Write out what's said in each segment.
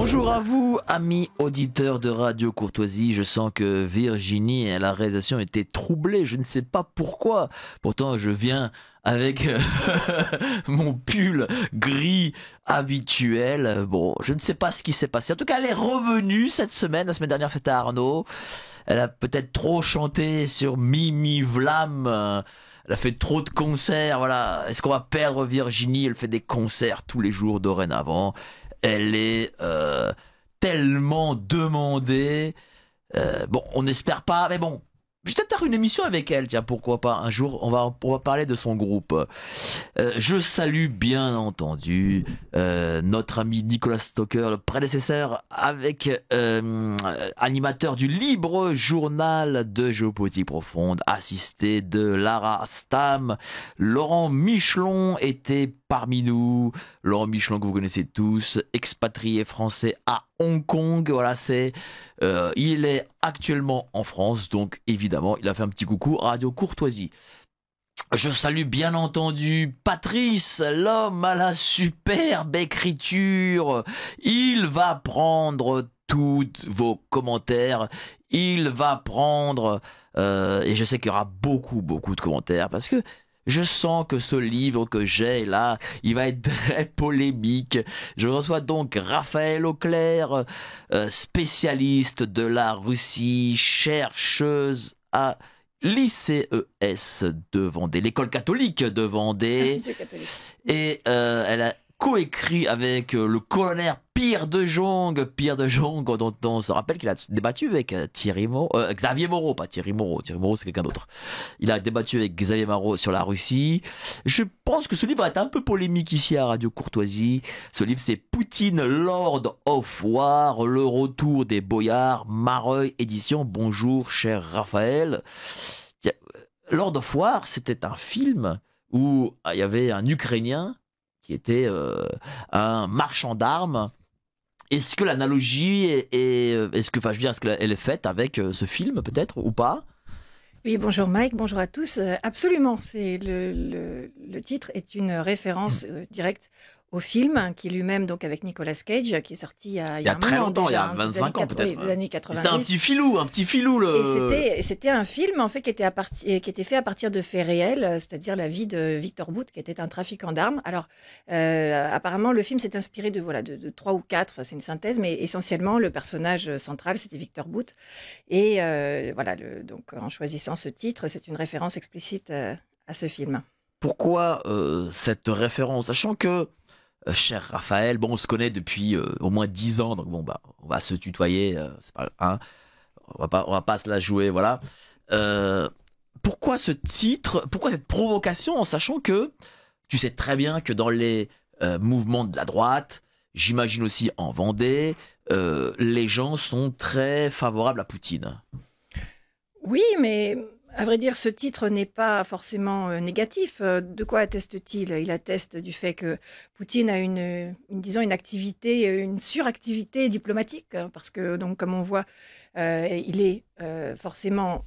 Bonjour à vous, amis auditeurs de Radio Courtoisie. Je sens que Virginie et la réalisation étaient troublées. Je ne sais pas pourquoi. Pourtant, je viens avec mon pull gris habituel. Bon, je ne sais pas ce qui s'est passé. En tout cas, elle est revenue cette semaine. La semaine dernière, c'était Arnaud. Elle a peut-être trop chanté sur Mimi Vlam. Elle a fait trop de concerts. Voilà. Est-ce qu'on va perdre Virginie? Elle fait des concerts tous les jours dorénavant. Elle est tellement demandée. Bon, on n'espère pas, mais bon. Je vais peut-être faire une émission avec elle, tiens, pourquoi pas. Un jour, on va parler de son groupe. Je salue bien entendu notre ami Nicolas Stocker, le prédécesseur, avec animateur du libre journal de géopolitique profonde, assisté de Lara Stam. Laurent Michelon était parmi nous. Laurent Michelon que vous connaissez tous, expatrié français à Hong Kong. Voilà, il est actuellement en France, donc évidemment, il a fait un petit coucou à Radio Courtoisie. Je salue bien entendu Patrice, l'homme à la superbe écriture. Il va prendre tous vos commentaires. Il va prendre, et je sais qu'il y aura beaucoup de commentaires, parce que je sens que ce livre que j'ai là, il va être très polémique. Je reçois donc Raphaël Auclair, spécialiste de la Russie, chercheuse à l'ICES de Vendée, l'école catholique de Vendée. Et elle a coécrit avec le colonel Pierre de Jong, dont on se rappelle qu'il a débattu avec Xavier Moreau, pas Thierry Moreau. Thierry Moreau, c'est quelqu'un d'autre. Il a débattu avec Xavier Moreau sur la Russie. Je pense que ce livre va être un peu polémique ici à Radio Courtoisie. Ce livre, c'est Poutine, Lord of War, le retour des boyards, Mareuil édition. Bonjour, cher Raphaël. Lord of War, c'était un film où il y avait un Ukrainien qui était un marchand d'armes. Est-ce que l'analogie est-ce qu'elle est faite avec ce film peut-être ou pas? Oui, bonjour Mike, bonjour à tous. Absolument, le titre est une référence directe au film qui lui-même, donc avec Nicolas Cage, qui est sorti il y a très longtemps, déjà, il y a 25 ans peut-être. Des années 90. C'était un petit filou. Et c'était un film en fait qui était fait à partir de faits réels, c'est-à-dire la vie de Victor Bout, qui était un trafiquant d'armes. Alors apparemment, le film s'est inspiré de 3 ou 4, c'est une synthèse, mais essentiellement le personnage central, c'était Victor Bout. Et donc en choisissant ce titre, c'est une référence explicite à ce film. Pourquoi cette référence, sachant que cher Raphaël, bon, on se connaît depuis au moins 10 ans, donc bon, on va se tutoyer, c'est pas, hein, on va pas se la jouer, voilà. Pourquoi ce titre, pourquoi cette provocation, en sachant que tu sais très bien que dans les mouvements de la droite, j'imagine aussi en Vendée, les gens sont très favorables à Poutine. Oui, mais à vrai dire, ce titre n'est pas forcément négatif. De quoi atteste-t-il? Il atteste du fait que Poutine a une activité, une suractivité diplomatique, parce que, donc, comme on voit, il est forcément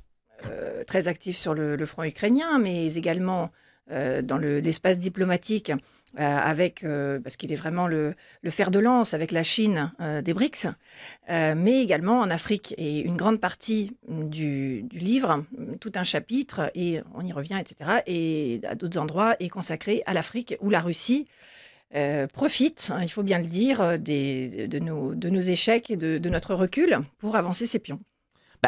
très actif sur le front ukrainien, mais également dans l'espace diplomatique, parce qu'il est vraiment le fer de lance avec la Chine des BRICS, mais également en Afrique. Et une grande partie du livre, tout un chapitre, et on y revient, etc., et à d'autres endroits, est consacré à l'Afrique, où la Russie profite, il faut bien le dire, de nos échecs et de notre recul pour avancer ses pions.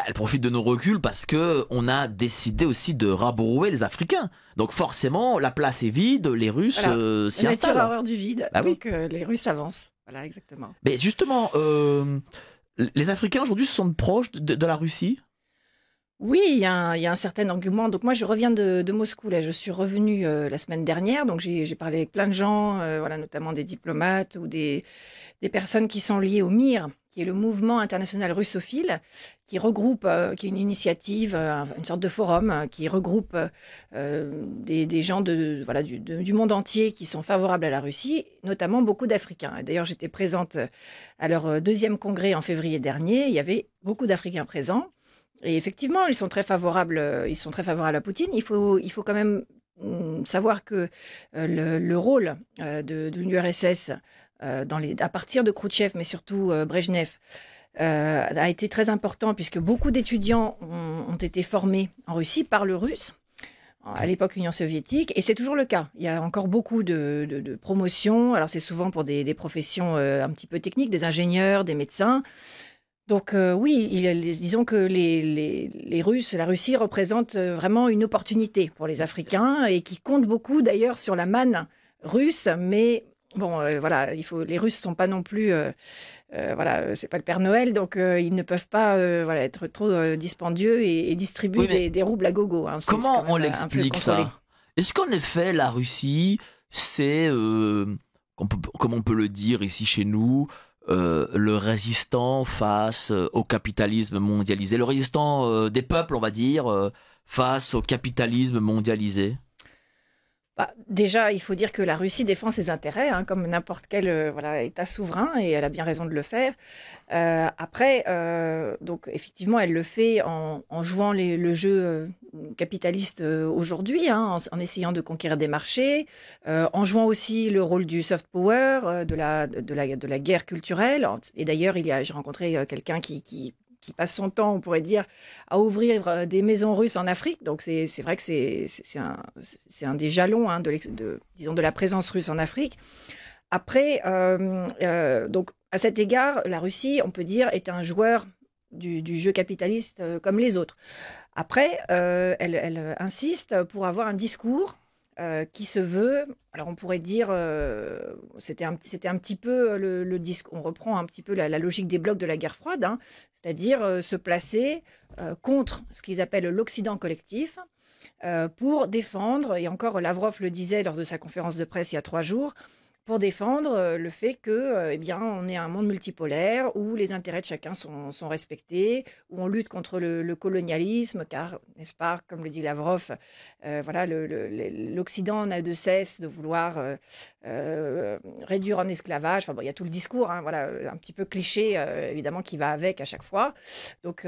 Elle profite de nos reculs parce que on a décidé aussi de rabrouer les Africains. Donc forcément, la place est vide, les Russes s'y installent. La nature horreur du vide, donc oui. Les Russes avancent. Voilà, exactement. Mais justement, les Africains aujourd'hui se sentent proches de la Russie? Oui, il y a un certain engouement. Donc moi, je reviens de Moscou. Là, je suis revenue la semaine dernière. Donc j'ai parlé avec plein de gens, notamment des diplomates ou des personnes qui sont liées au MIR, qui est le mouvement international russophile, qui regroupe, qui est une initiative, une sorte de forum, qui regroupe des gens du monde entier qui sont favorables à la Russie, notamment beaucoup d'Africains. D'ailleurs, j'étais présente à leur 2e congrès en février dernier. Il y avait beaucoup d'Africains présents. Et effectivement, ils sont très favorables à Poutine. Il faut quand même savoir que le rôle de l'URSS à partir de Khrouchtchev, mais surtout Brejnev, a été très important puisque beaucoup d'étudiants ont été formés en Russie par le russe à l'époque Union soviétique, et c'est toujours le cas. Il y a encore beaucoup de promotions. Alors c'est souvent pour des professions un petit peu techniques, des ingénieurs, des médecins. Donc oui, disons que les Russes, la Russie représente vraiment une opportunité pour les Africains et qui compte beaucoup d'ailleurs sur la manne russe. Mais bon, voilà, les Russes sont pas non plus, voilà, c'est pas le Père Noël, donc ils ne peuvent pas, voilà, être trop dispendieux et distribuer Oui, mais des roubles à gogo, hein. C'est comment quand on même un peu l'explique contrôlé. ça? Est-ce qu'en effet, la Russie, c'est, comme on peut le dire ici chez nous, le résistant face au capitalisme mondialisé, le résistant des peuples, on va dire, face au capitalisme mondialisé? Bah, déjà, il faut dire que la Russie défend ses intérêts, hein, comme n'importe quel voilà, État souverain, et elle a bien raison de le faire. Après, donc effectivement, elle le fait en jouant le jeu capitaliste aujourd'hui, hein, en essayant de conquérir des marchés, en jouant aussi le rôle du soft power, de la guerre culturelle. Et d'ailleurs, j'ai rencontré quelqu'un qui passe son temps, on pourrait dire, à ouvrir des maisons russes en Afrique. Donc c'est vrai que c'est un des jalons, hein, disons, de la présence russe en Afrique. Après, donc à cet égard, la Russie, on peut dire, est un joueur du jeu capitaliste comme les autres. Après, elle insiste pour avoir un discours qui se veut, alors on pourrait dire, c'était un petit peu le disque, on reprend un petit peu la logique des blocs de la guerre froide, hein, c'est-à-dire se placer contre ce qu'ils appellent l'Occident collectif, pour défendre, et encore Lavrov le disait lors de sa conférence de presse il y a 3 jours, pour défendre le fait que, eh bien, on est un monde multipolaire où les intérêts de chacun sont respectés, où on lutte contre le colonialisme, car, n'est-ce pas, comme le dit Lavrov, voilà, l'Occident n'a de cesse de vouloir réduire en esclavage. Enfin bon, il y a tout le discours, hein, voilà, un petit peu cliché, évidemment, qui va avec à chaque fois. Donc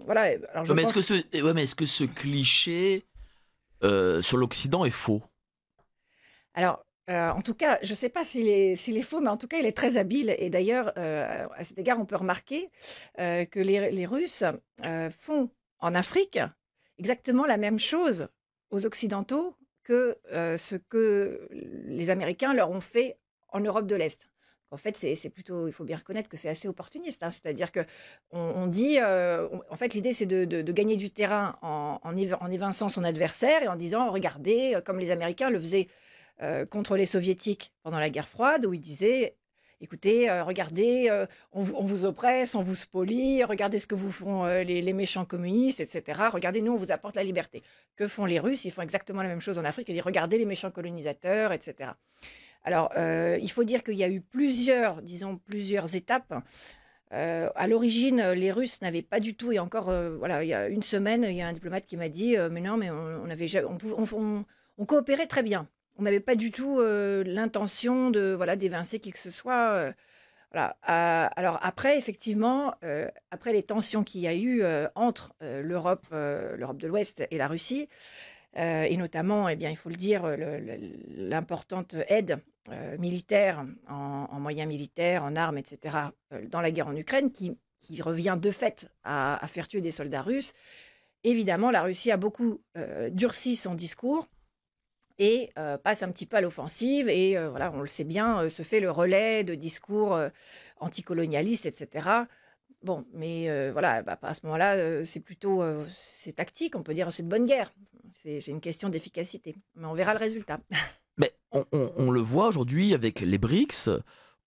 voilà. Alors je Ouais, mais pense. est-ce que ce cliché sur l'Occident est faux? Alors, en tout cas, je ne sais pas s'il est faux, mais en tout cas, il est très habile. Et d'ailleurs, à cet égard, on peut remarquer que les Russes font en Afrique exactement la même chose aux Occidentaux que ce que les Américains leur ont fait en Europe de l'Est. En fait, c'est plutôt, il faut bien reconnaître que c'est assez opportuniste, hein. C'est-à-dire que on dit, en fait, l'idée, c'est de gagner du terrain en évinçant son adversaire et en disant, regardez, comme les Américains le faisaient contre les soviétiques pendant la guerre froide, où il disait, écoutez, regardez, on vous oppresse, on vous spolie, regardez ce que vous font les méchants communistes, etc. Regardez, nous, on vous apporte la liberté. Que font les Russes? Ils font exactement la même chose en Afrique. Ils disent, regardez les méchants colonisateurs, etc. Alors, il faut dire qu'il y a eu disons, plusieurs étapes. À l'origine, les Russes n'avaient pas du tout, et encore, voilà, il y a une semaine, il y a un diplomate qui m'a dit, mais non, mais on avait, on coopérait très bien. On n'avait pas du tout l'intention voilà, d'évincer qui que ce soit. Voilà. Alors après, effectivement, après les tensions qu'il y a eu entre l'Europe de l'Ouest et la Russie, et notamment, eh bien, il faut le dire, l'importante aide militaire, en moyens militaires, en armes, etc., dans la guerre en Ukraine, qui revient de fait à faire tuer des soldats russes. Évidemment, la Russie a beaucoup durci son discours et passe un petit peu à l'offensive. Et voilà, on le sait bien, se fait le relais de discours anticolonialistes, etc. Bon, mais voilà, bah, à ce moment-là, c'est plutôt c'est tactique, on peut dire c'est de bonne guerre. C'est une question d'efficacité. Mais on verra le résultat. Mais on le voit aujourd'hui avec les BRICS,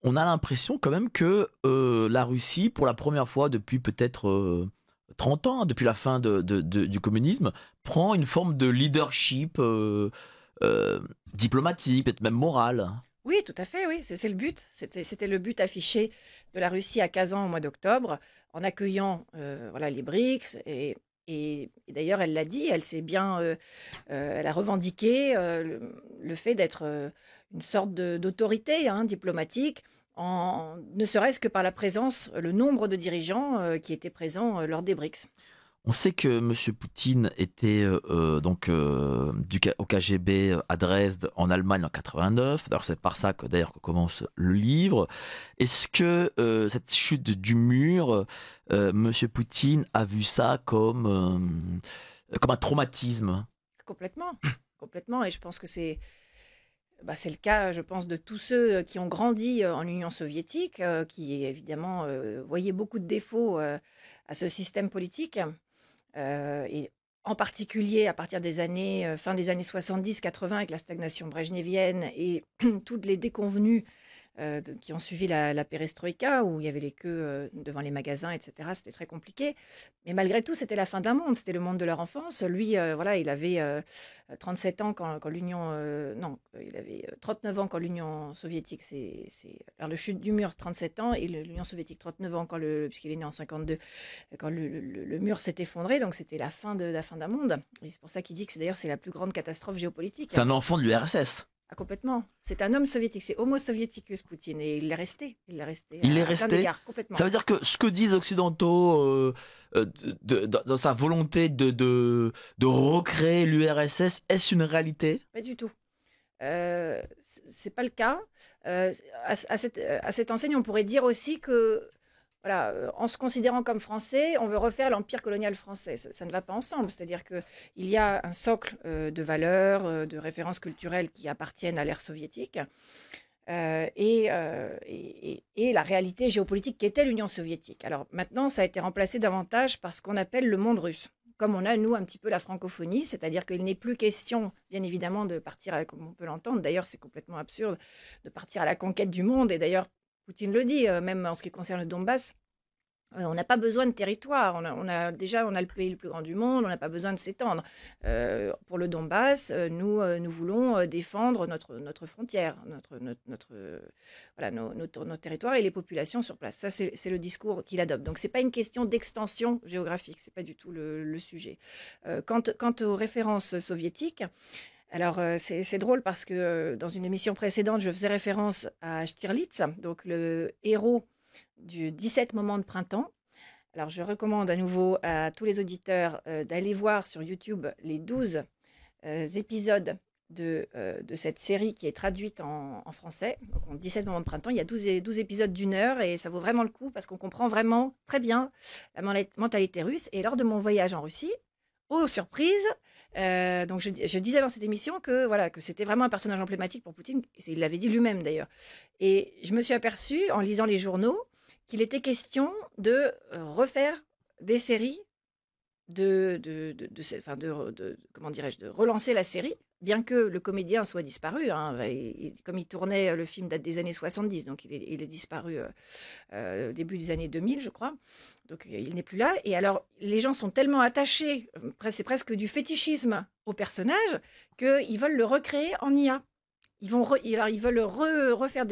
on a l'impression quand même que la Russie, pour la première fois depuis peut-être 30 ans, hein, depuis la fin du communisme, prend une forme de leadership euh, diplomatique, peut-être même moral. Oui, tout à fait, oui, c'est le but. C'était le but affiché de la Russie à Kazan au mois d'octobre, en accueillant voilà, les BRICS. Et d'ailleurs, elle l'a dit, elle a revendiqué le fait d'être une sorte d'autorité, hein, diplomatique, ne serait-ce que par la présence, le nombre de dirigeants qui étaient présents lors des BRICS. On sait que Monsieur Poutine était au KGB à Dresde, en Allemagne, en 89. D'ailleurs, c'est par ça que commence le livre. Est-ce que cette chute du mur, Monsieur Poutine a vu ça comme un traumatisme? Complètement, complètement. Et je pense que c'est le cas, je pense, de tous ceux qui ont grandi en Union soviétique, qui évidemment voyaient beaucoup de défauts à ce système politique. Et en particulier à partir des années, fin des années 70-80 avec la stagnation brejnevienne et toutes les déconvenues qui ont suivi la perestroïka, où il y avait les queues devant les magasins, etc. C'était très compliqué. Mais malgré tout, c'était la fin d'un monde. C'était le monde de leur enfance. Lui, voilà, il avait 37 ans quand l'Union... non, il avait 39 ans quand l'Union soviétique... Alors, le chute du mur, 37 ans, et l'Union soviétique, 39 ans, puisqu'il est né en 52, quand le mur s'est effondré. Donc, c'était la fin d'un monde. Et c'est pour ça qu'il dit que c'est la plus grande catastrophe géopolitique. C'est un enfant de l'URSS. Ah, complètement. C'est un homme soviétique, c'est Homo soviéticus Poutine, et il l'est resté. Il Il est à plein resté. d'égards, complètement. Ça veut dire que ce que disent occidentaux dans sa volonté de recréer l'URSS, est-ce une réalité? Pas du tout. C'est pas le cas. À cette enseigne, on pourrait dire aussi que, voilà, en se considérant comme français, on veut refaire l'empire colonial français. Ça ne va pas ensemble. C'est-à-dire qu'il y a un socle de valeurs, de références culturelles qui appartiennent à l'ère soviétique. Et la réalité géopolitique qu'était l'Union soviétique. Alors maintenant, ça a été remplacé davantage par ce qu'on appelle le monde russe. Comme on a, nous, un petit peu la francophonie, c'est-à-dire qu'il n'est plus question, bien évidemment, de partir, comme on peut l'entendre. D'ailleurs, c'est complètement absurde de partir à la conquête du monde. Et d'ailleurs, Poutine le dit, même en ce qui concerne le Donbass, on n'a pas besoin de territoire. On a le pays le plus grand du monde. On n'a pas besoin de s'étendre. Pour le Donbass, nous voulons défendre notre frontière, notre territoire et les populations sur place. Ça, c'est le discours qu'il adopte. Donc, c'est pas une question d'extension géographique. C'est pas du tout le sujet. Quant aux références soviétiques. Alors, c'est drôle parce que dans une émission précédente, je faisais référence à Stirlitz, donc le héros du 17 moments de printemps. Alors, je recommande à nouveau à tous les auditeurs d'aller voir sur YouTube les 12 épisodes de cette série qui est traduite en français. Donc, en 17 moments de printemps, il y a 12 épisodes d'1 heure et ça vaut vraiment le coup parce qu'on comprend vraiment très bien la mentalité russe. Et lors de mon voyage en Russie, oh surprise, donc je disais dans cette émission que c'était vraiment un personnage emblématique pour Poutine. Il l'avait dit lui-même d'ailleurs. Et je me suis aperçue en lisant les journaux qu'il était question de refaire des séries, comment dirais-je, de relancer la série, bien que le comédien soit disparu. Comme il tournait, le film date des années 70, donc il est disparu au début des années 2000, je crois. Donc il n'est plus là. Et alors, les gens sont tellement attachés, c'est presque du fétichisme au personnage, qu'ils veulent le recréer en IA. Ils veulent refaire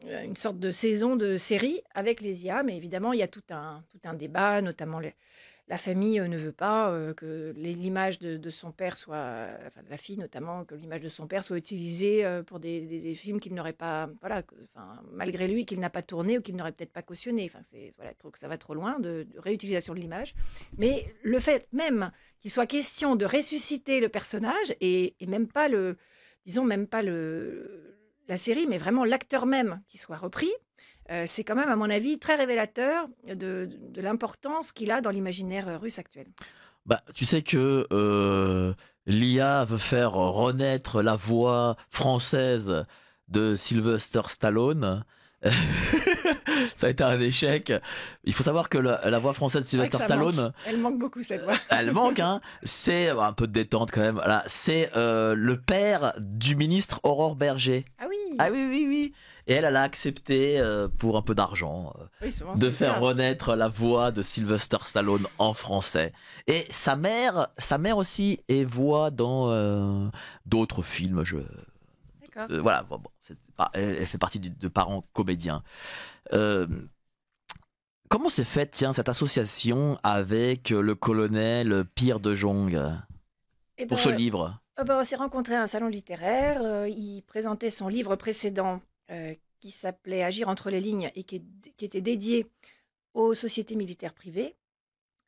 une sorte de saison de série avec les IA, mais évidemment, il y a tout un débat, notamment la famille ne veut pas que l'image de son père soit, enfin de la fille notamment, que l'image de son père soit utilisée pour des films qu'il n'aurait pas, malgré lui, qu'il n'a pas tourné ou qu'il n'aurait peut-être pas cautionné. Enfin, trouve que ça va trop loin de réutilisation de l'image. Mais le fait même qu'il soit question de ressusciter le personnage et même pas la série, mais vraiment l'acteur même qui soit repris, c'est quand même, à mon avis, très révélateur de l'importance qu'il a dans l'imaginaire russe actuel. Bah, tu sais que l'IA veut faire renaître la voix française de Sylvester Stallone. Ça a été un échec. Il faut savoir que la voix française de Sylvester Stallone, elle manque beaucoup, cette voix. Elle manque, hein. C'est un peu de détente quand même. Voilà, c'est le père du ministre Aurore Berger. Ah oui. Ah oui. Et elle a accepté pour un peu d'argent de faire renaître la voix de Sylvester Stallone en français. Et sa mère aussi est voix dans d'autres films. Voilà, elle fait partie de parents comédiens. Comment s'est faite, cette association avec le colonel Pierre de Jong pour ce livre? On s'est rencontrés à un salon littéraire. Il présentait son livre précédent qui s'appelait Agir entre les lignes et qui était dédié aux sociétés militaires privées.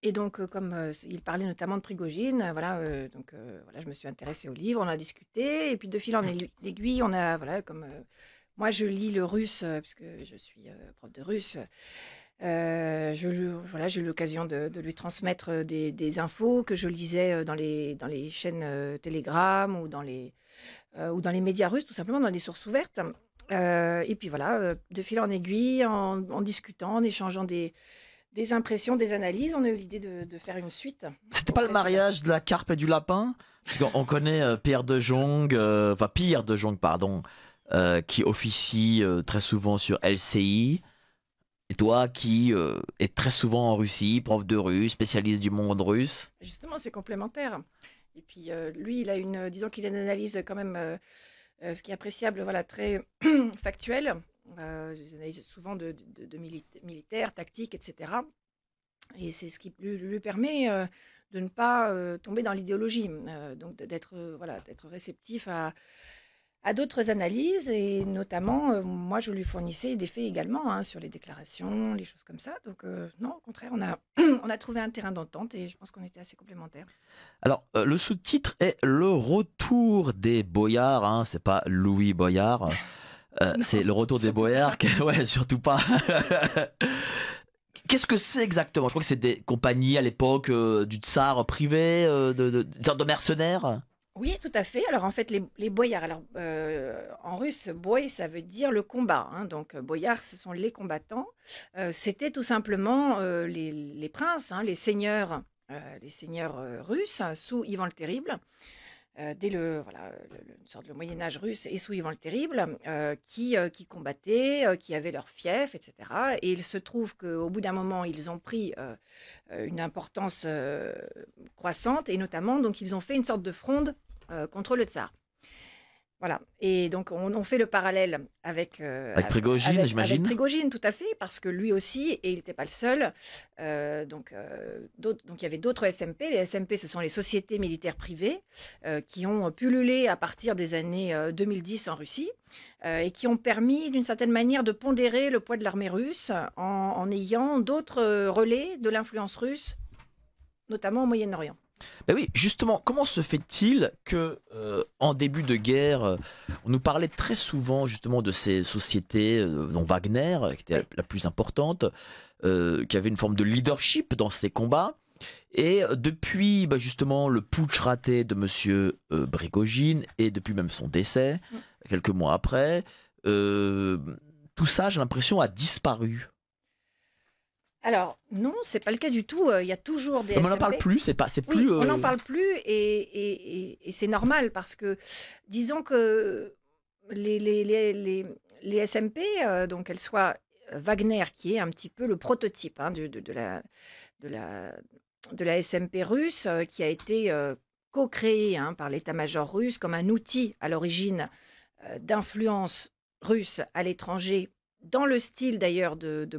Et donc, comme il parlait notamment de Prigojine, voilà, je me suis intéressée au livre, on a discuté, et puis de fil en aiguille, on a, voilà, comme moi je lis le russe, puisque je suis prof de russe, voilà, j'ai eu l'occasion de lui transmettre des infos que je lisais dans les chaînes Telegram ou dans les médias russes, tout simplement dans les sources ouvertes. Et puis voilà, de fil en aiguille, en discutant, en échangeant des impressions, des analyses, on a eu l'idée de faire une suite. C'était pas le mariage de la carpe et du lapin? Parce qu'on connaît Pierre de Jong, Pierre de Jong, pardon, qui officie très souvent sur LCI. Et toi qui es très souvent en Russie, prof de russe, spécialiste du monde russe. Justement, c'est complémentaire. Et puis lui, disons qu'il a une analyse quand même, ce qui est appréciable, voilà, très factuelle. Des analyses souvent de militaires, tactiques, etc. Et c'est ce qui lui permet de ne pas tomber dans l'idéologie, donc voilà, d'être réceptif à d'autres analyses, et notamment, moi, je lui fournissais des faits également hein, sur les déclarations, les choses comme ça. Donc, non, au contraire, on a trouvé un terrain d'entente et je pense qu'on était assez complémentaires. Alors, le sous-titre est Le retour des boyards, hein, c'est pas Louis Boyard, c'est Le retour des boyards, ouais, surtout pas. Qu'est-ce que c'est exactement? Je crois que c'est des compagnies à l'époque du tsar privé, des sortes de mercenaires. Oui, tout à fait. Alors en fait, les boyards, alors en russe, boy, ça veut dire le combat. Hein. Donc boyards, ce sont les combattants. C'était tout simplement les princes, hein, les seigneurs russes sous Ivan le Terrible. Dès une sorte de Moyen Âge russe et sous Ivan le Terrible, qui combattaient, qui avaient leur fief, etc. Et il se trouve qu'au bout d'un moment, ils ont pris une importance croissante, et notamment, donc, ils ont fait une sorte de fronde contre le tsar. Voilà. Et donc, on fait le parallèle avec Prigojine, j'imagine. Avec Prigojine, tout à fait, parce que lui aussi, et il n'était pas le seul. Donc, il y avait d'autres SMP. Les SMP, ce sont les sociétés militaires privées qui ont pullulé à partir des années 2010 en Russie et qui ont permis, d'une certaine manière, de pondérer le poids de l'armée russe en ayant d'autres relais de l'influence russe, notamment au Moyen-Orient. Ben oui, justement, comment se fait-il que, en début de guerre, on nous parlait très souvent justement de ces sociétés, dont Wagner, qui était la plus importante, qui avait une forme de leadership dans ces combats. Et depuis justement le putsch raté de Monsieur Prigojine, et depuis même son décès, quelques mois après, tout ça, j'ai l'impression, a disparu. Alors non, c'est pas le cas du tout. Il y a toujours des Mais on SMP. n'en parle plus, c'est Oui, plus. on n'en parle plus et c'est normal parce que disons que les SMP, donc qu'elles soient Wagner, qui est un petit peu le prototype hein, de la SMP russe, qui a été co-créée hein, par l'état-major russe comme un outil à l'origine d'influence russe à l'étranger, dans le style d'ailleurs de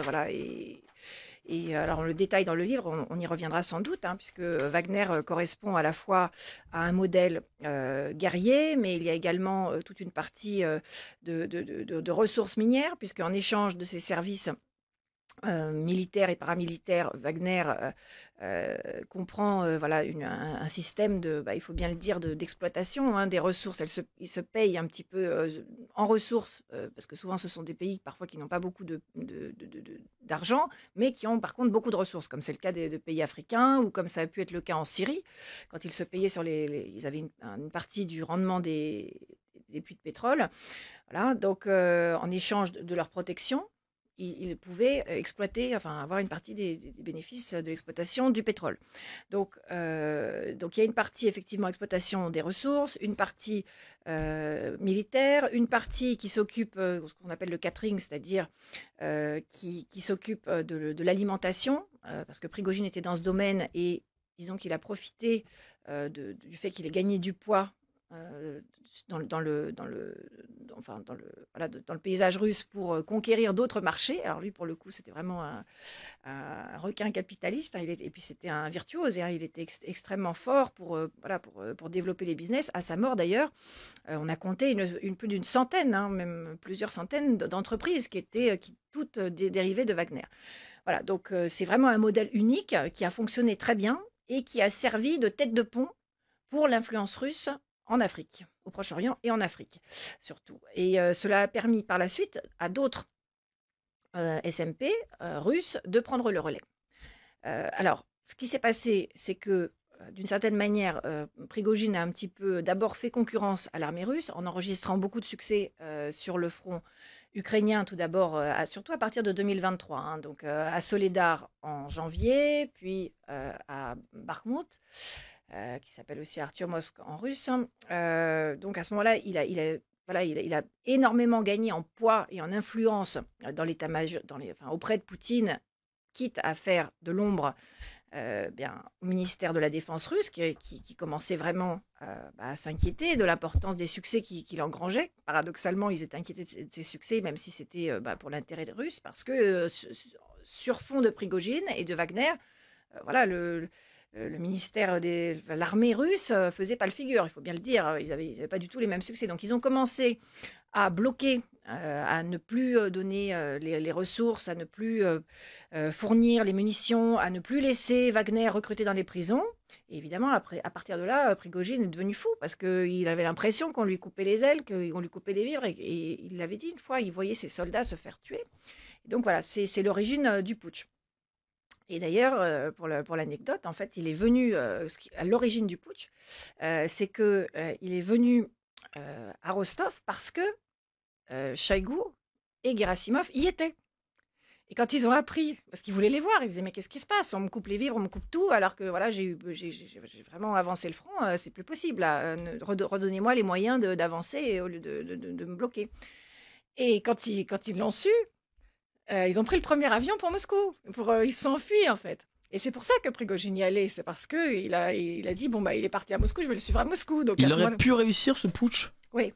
voilà, et alors on le détaille dans le livre, on y reviendra sans doute, hein, puisque Wagner correspond à la fois à un modèle guerrier, mais il y a également toute une partie de ressources minières, puisque en échange de ses services militaires et paramilitaires, Wagner comprend voilà, un système il faut bien le dire, d'exploitation hein, des ressources. Il se paye un petit peu en ressources, parce que souvent ce sont des pays parfois qui n'ont pas beaucoup d'argent, mais qui ont par contre beaucoup de ressources, comme c'est le cas de pays africains, ou comme ça a pu être le cas en Syrie, quand ils se payaient ils avaient une partie du rendement des puits de pétrole. Voilà, donc en échange de leur protection, ils pouvaient exploiter, enfin avoir une partie des bénéfices de l'exploitation du pétrole. Donc il y a une partie effectivement exploitation des ressources, une partie militaire, une partie qui s'occupe de ce qu'on appelle le catering, c'est-à-dire qui s'occupe de l'alimentation, parce que Prigojine était dans ce domaine et disons qu'il a profité du fait qu'il ait gagné du poids dans le paysage russe pour conquérir d'autres marchés. Alors lui, pour le coup, c'était vraiment un requin capitaliste. Hein, et puis c'était un virtuose. Hein, il était extrêmement fort pour développer les business. À sa mort d'ailleurs, on a compté plus d'une centaine, hein, même plusieurs centaines d'entreprises qui toutes dérivaient de Wagner. Voilà, donc c'est vraiment un modèle unique qui a fonctionné très bien et qui a servi de tête de pont pour l'influence russe en Afrique, au Proche-Orient et en Afrique surtout. Et cela a permis par la suite à d'autres SMP russes de prendre le relais. Alors, ce qui s'est passé, c'est que d'une certaine manière, Prigojine a un petit peu d'abord fait concurrence à l'armée russe en enregistrant beaucoup de succès sur le front ukrainien, tout d'abord, surtout à partir de 2023. Hein, donc à Soledar en janvier, puis à Bakhmut, qui s'appelle aussi Artyomovsk en russe. Donc à ce moment-là, il a énormément gagné en poids et en influence dans l'état-major, auprès de Poutine, quitte à faire de l'ombre au ministère de la Défense russe, qui commençait vraiment à s'inquiéter de l'importance des succès qu'il engrangeait. Paradoxalement, ils étaient inquiétés de ces succès, même si c'était pour l'intérêt russe, parce que sur fond de Prigojine et de Wagner, voilà, le ministère l'armée russe faisait pas le figure, il faut bien le dire. Ils avaient pas du tout les mêmes succès. Donc ils ont commencé à bloquer, à ne plus donner les ressources, à ne plus fournir les munitions, à ne plus laisser Wagner recruter dans les prisons. Et évidemment, après, à partir de là, Prigojine est devenu fou parce qu'il avait l'impression qu'on lui coupait les ailes, qu'on lui coupait les vivres. Et il l'avait dit une fois, il voyait ses soldats se faire tuer. Et donc voilà, c'est l'origine du putsch. Et d'ailleurs, pour l'anecdote, en fait, il est venu à l'origine du putsch, c'est que il est venu à Rostov parce que Chaïgou et Gerasimov y étaient. Et quand ils ont appris, parce qu'ils voulaient les voir, ils disaient mais qu'est-ce qui se passe? On me coupe les vivres, on me coupe tout, alors que voilà, j'ai vraiment avancé le front, c'est plus possible. Redonnez-moi les moyens d'avancer au lieu de me bloquer. Et quand ils l'ont su, ils ont pris le premier avion pour Moscou. Ils se sont enfuis, en fait. Et c'est pour ça que Prigojine y allait. C'est parce qu'il a dit, bon, il est parti à Moscou, je vais le suivre à Moscou. Donc, il aurait pu réussir ce putsch? Oui,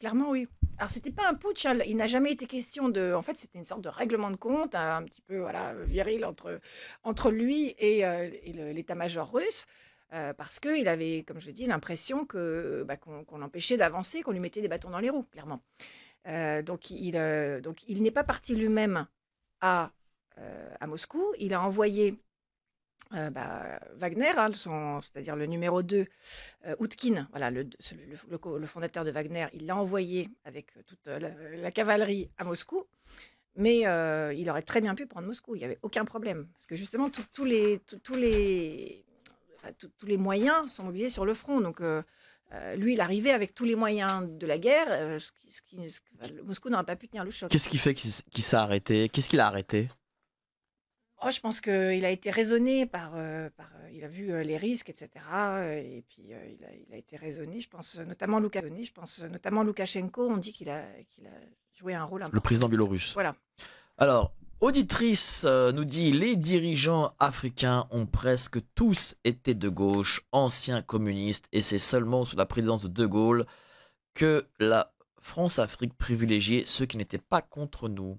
clairement, oui. Alors, c'était pas un putsch. Hein. Il n'a jamais été question de... En fait, c'était une sorte de règlement de compte, un petit peu viril entre lui et l'état-major russe. Parce qu'il avait, comme je l'ai dit, l'impression qu'on l'empêchait d'avancer, qu'on lui mettait des bâtons dans les roues, clairement. Donc il n'est pas parti lui-même à Moscou. Il a envoyé Wagner, hein, c'est-à-dire le numéro 2, Outkin, voilà, le fondateur de Wagner. Il l'a envoyé avec toute la cavalerie à Moscou. Mais il aurait très bien pu prendre Moscou. Il n'y avait aucun problème. Parce que justement, tous les moyens sont mobilisés sur le front. Donc... lui, il arrivait avec tous les moyens de la guerre. Moscou n'aurait pas pu tenir le choc. Qu'est-ce qui fait qu'il s'est arrêté? Qu'est-ce qu'il a arrêté? Je pense qu'il a été raisonné il a vu les risques, etc. Et puis il a été raisonné. Je pense notamment Loukachenko. On dit qu'il a joué un rôle important. Le président biélorusse. Voilà. Alors, auditrice nous dit: les dirigeants africains ont presque tous été de gauche, anciens communistes, et c'est seulement sous la présidence de De Gaulle que la France-Afrique privilégiait ceux qui n'étaient pas contre nous.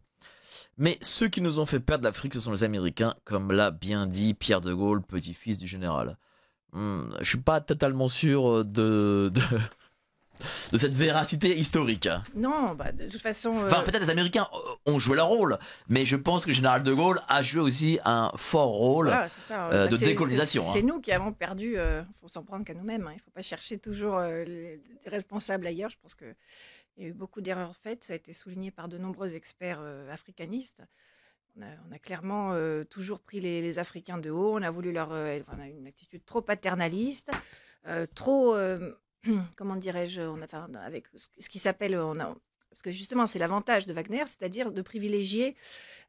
Mais ceux qui nous ont fait perdre l'Afrique, ce sont les Américains, comme l'a bien dit Pierre de Gaulle, petit-fils du général. Je suis pas totalement sûr de cette véracité historique. Non, de toute façon... Enfin, peut-être les Américains ont joué leur rôle, mais je pense que le général de Gaulle a joué aussi un fort rôle de décolonisation. C'est nous qui avons perdu, il faut s'en prendre qu'à nous-mêmes. Il ne faut pas chercher toujours les responsables ailleurs. Je pense qu'il y a eu beaucoup d'erreurs faites. Ça a été souligné par de nombreux experts africanistes. On a clairement toujours pris les Africains de haut. On a voulu on a une attitude trop paternaliste, trop... comment dirais-je, avec ce qui s'appelle, parce que justement c'est l'avantage de Wagner, c'est-à-dire de privilégier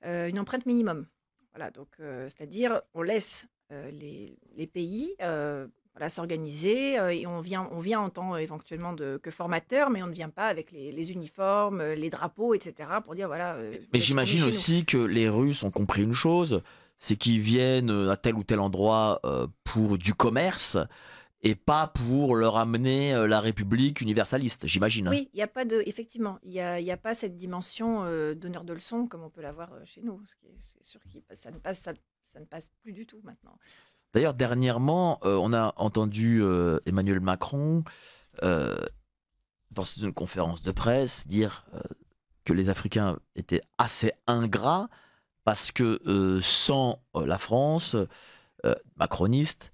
une empreinte minimum. Voilà, donc c'est-à-dire on laisse les pays s'organiser et on vient en tant éventuellement que formateur, mais on ne vient pas avec les uniformes, les drapeaux, etc. pour dire voilà. Mais j'imagine aussi que les Russes ont compris une chose, c'est qu'ils viennent à tel ou tel endroit pour du commerce. Et pas pour leur amener la République universaliste, j'imagine. Oui, effectivement, il y a pas cette dimension donneur de leçons comme on peut l'avoir chez nous. C'est sûr que ça ne passe plus du tout maintenant. D'ailleurs, dernièrement, on a entendu Emmanuel Macron, dans une conférence de presse, dire que les Africains étaient assez ingrats parce que sans la France macroniste,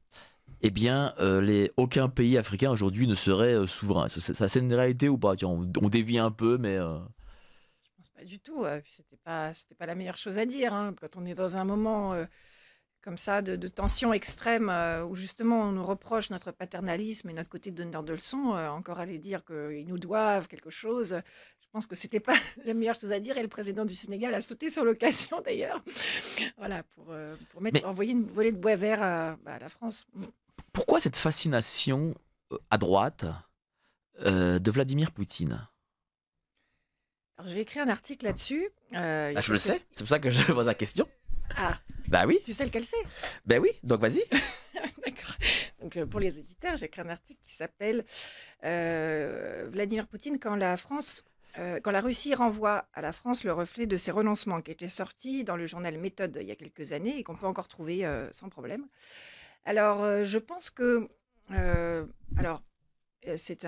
eh bien, aucun pays africain aujourd'hui ne serait souverain. C'est une réalité ou pas? Tiens, on dévie un peu, mais Je pense pas du tout. Puis c'était pas la meilleure chose à dire, hein, quand on est dans un moment comme ça de tension extrême où justement on nous reproche notre paternalisme et notre côté de donneur de leçons, encore aller dire qu'ils nous doivent quelque chose. Je pense que c'était pas la meilleure chose à dire et le président du Sénégal a sauté sur l'occasion d'ailleurs, voilà, pour mais envoyer une volée de bois vert à la France. pourquoi cette fascination à droite de Vladimir Poutine? Alors j'ai écrit un article là-dessus il y Bah, a je le quelques... sais, c'est pour ça que je pose la question. Ah, Bah oui, tu sais lequel c'est? bah oui, donc vas-y. D'accord. Donc, pour les éditeurs, j'ai écrit un article qui s'appelle Vladimir Poutine quand la Russie renvoie à la France le reflet de ses renoncements, qui était sorti dans le journal Méthode il y a quelques années et qu'on peut encore trouver sans problème. Alors, je pense que euh, alors c'est